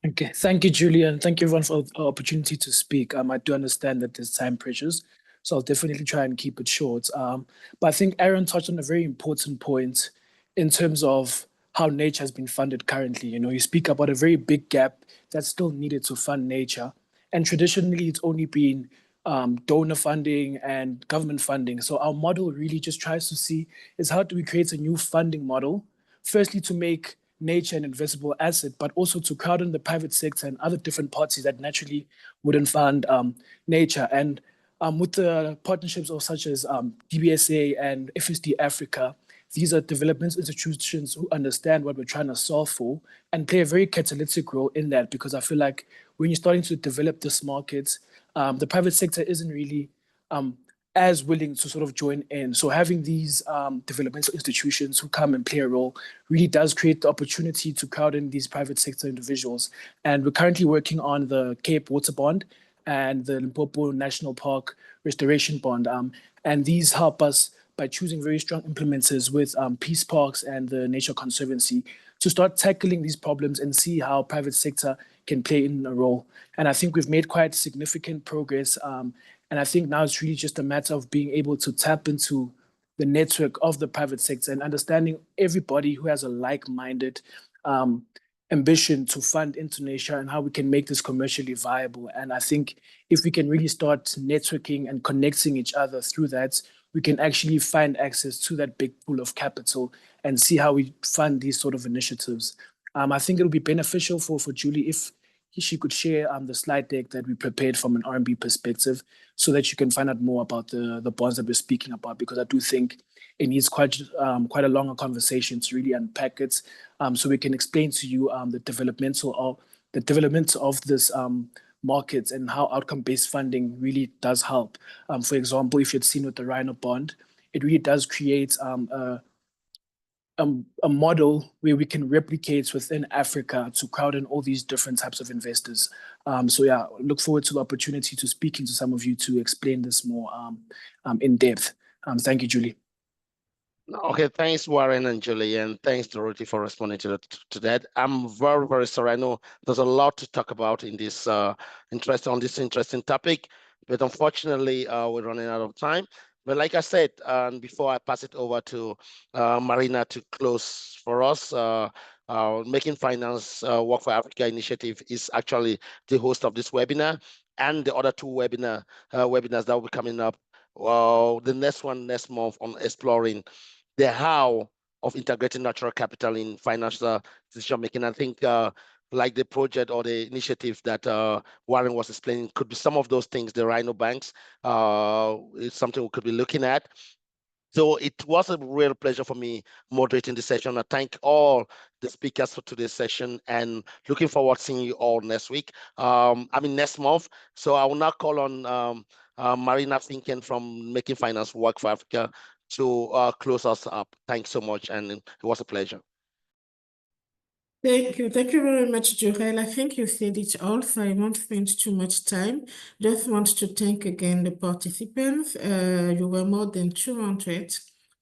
Okay, thank you, Julie, and thank you everyone for the opportunity to speak. I do understand that there's time pressures, so I'll definitely try and keep it short. But I think Aaron touched on a very important point in terms of how nature has been funded currently. You speak about a very big gap that's still needed to fund nature, and traditionally it's only been donor funding and government funding. So our model really just tries to see is how do we create a new funding model, firstly to make nature an investable asset, but also to crowd in the private sector and other different parties that naturally wouldn't fund nature. And with the partnerships of such as DBSA and FSD Africa, these are development institutions who understand what we're trying to solve for and play a very catalytic role in that, because I feel like when you're starting to develop this market, the private sector isn't really as willing to sort of join in. So having these developmental institutions who come and play a role really does create the opportunity to crowd in these private sector individuals. And we're currently working on the Cape Water Bond and the Limpopo National Park Restoration Bond. And these help us by choosing very strong implementers with Peace Parks and the Nature Conservancy to start tackling these problems and see how private sector can play in a role. And I think we've made quite significant progress. And I think now it's really just a matter of being able to tap into the network of the private sector and understanding everybody who has a like-minded ambition to fund into nature and how we can make this commercially viable. And I think if we can really start networking and connecting each other through that, we can actually find access to that big pool of capital and see how we fund these sort of initiatives. I think it'll be beneficial for Julie if she could share the slide deck that we prepared from an RMB perspective so that you can find out more about the bonds that we're speaking about, because I do think it needs quite a longer conversation to really unpack it, so we can explain to you the development of this market and how outcome-based funding really does help. For example, if you'd seen with the Rhino bond, it really does create a model where we can replicate within Africa to crowd in all these different types of investors. So yeah, look forward to the opportunity to speaking to some of you to explain this more in depth. Thank you, Julie. Okay, thanks, Warren and Julie, and thanks, Dorothy, for responding to that. I'm very, very sorry. I know there's a lot to talk about in this interesting topic, but unfortunately, we're running out of time. But like I said, before I pass it over to Marina to close for us, Making Finance Work for Africa Initiative is actually the host of this webinar and the other two webinars that will be coming up. The next month on exploring the how of integrating natural capital in financial decision making. I think like the project or the initiative that Warren was explaining could be some of those things. The Rhino banks is something we could be looking at. So it was a real pleasure for me moderating the session. I thank all the speakers for today's session and looking forward to seeing you all next week. Next month. So I will now call on Marina Finken from Making Finance Work for Africa to close us up. Thanks so much, and it was a pleasure. Thank you very much, Jorel. I think you said it all, so I won't spend too much time. Just want to thank again the participants. You were more than 200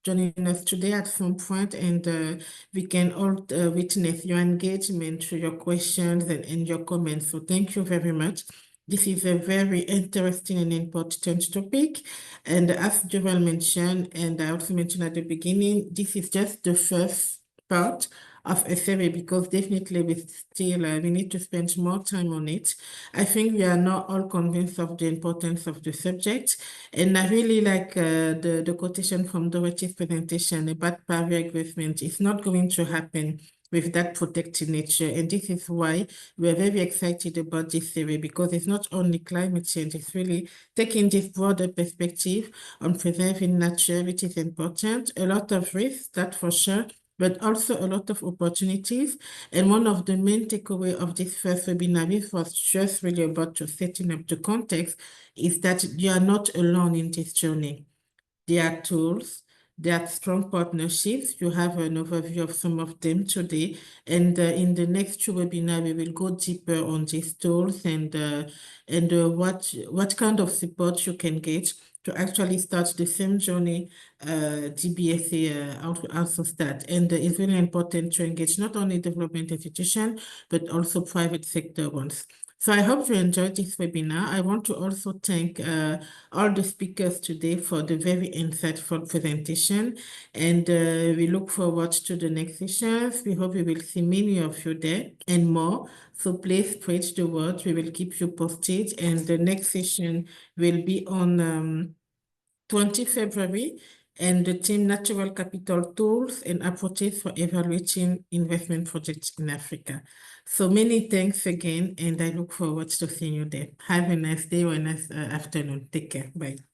joining us today at some point, and we can all witness your engagement through your questions and your comments. So thank you very much. This is a very interesting and important topic. And as Joel mentioned, and I also mentioned at the beginning, this is just the first part of a survey, because definitely we need to spend more time on it. I think we are not all convinced of the importance of the subject. And I really like the quotation from Dorothy's presentation about barrier agreement. It's not going to happen with that protected nature. And this is why we're very excited about this survey, because it's not only climate change, it's really taking this broader perspective on preserving nature, which is important. A lot of risks, that for sure, but also a lot of opportunities. And one of the main takeaway of this first webinar, which was just really about to setting up the context, is that you are not alone in this journey. There are tools, there are strong partnerships. You have an overview of some of them today. And in the next two webinars, we will go deeper on these tools and what kind of support you can get to actually start the same journey DBSA also start. And it's really important to engage not only development institutions, but also private sector ones. So I hope you enjoyed this webinar. I want to also thank all the speakers today for the very insightful presentation. And we look forward to the next sessions. We hope we will see many of you there and more. So please spread the word. We will keep you posted. And the next session will be on 20 February, and the theme Natural Capital Tools and Approaches for Evaluating Investment Projects in Africa. So many thanks again, and I look forward to seeing you there. Have a nice day or a nice afternoon. Take care. Bye.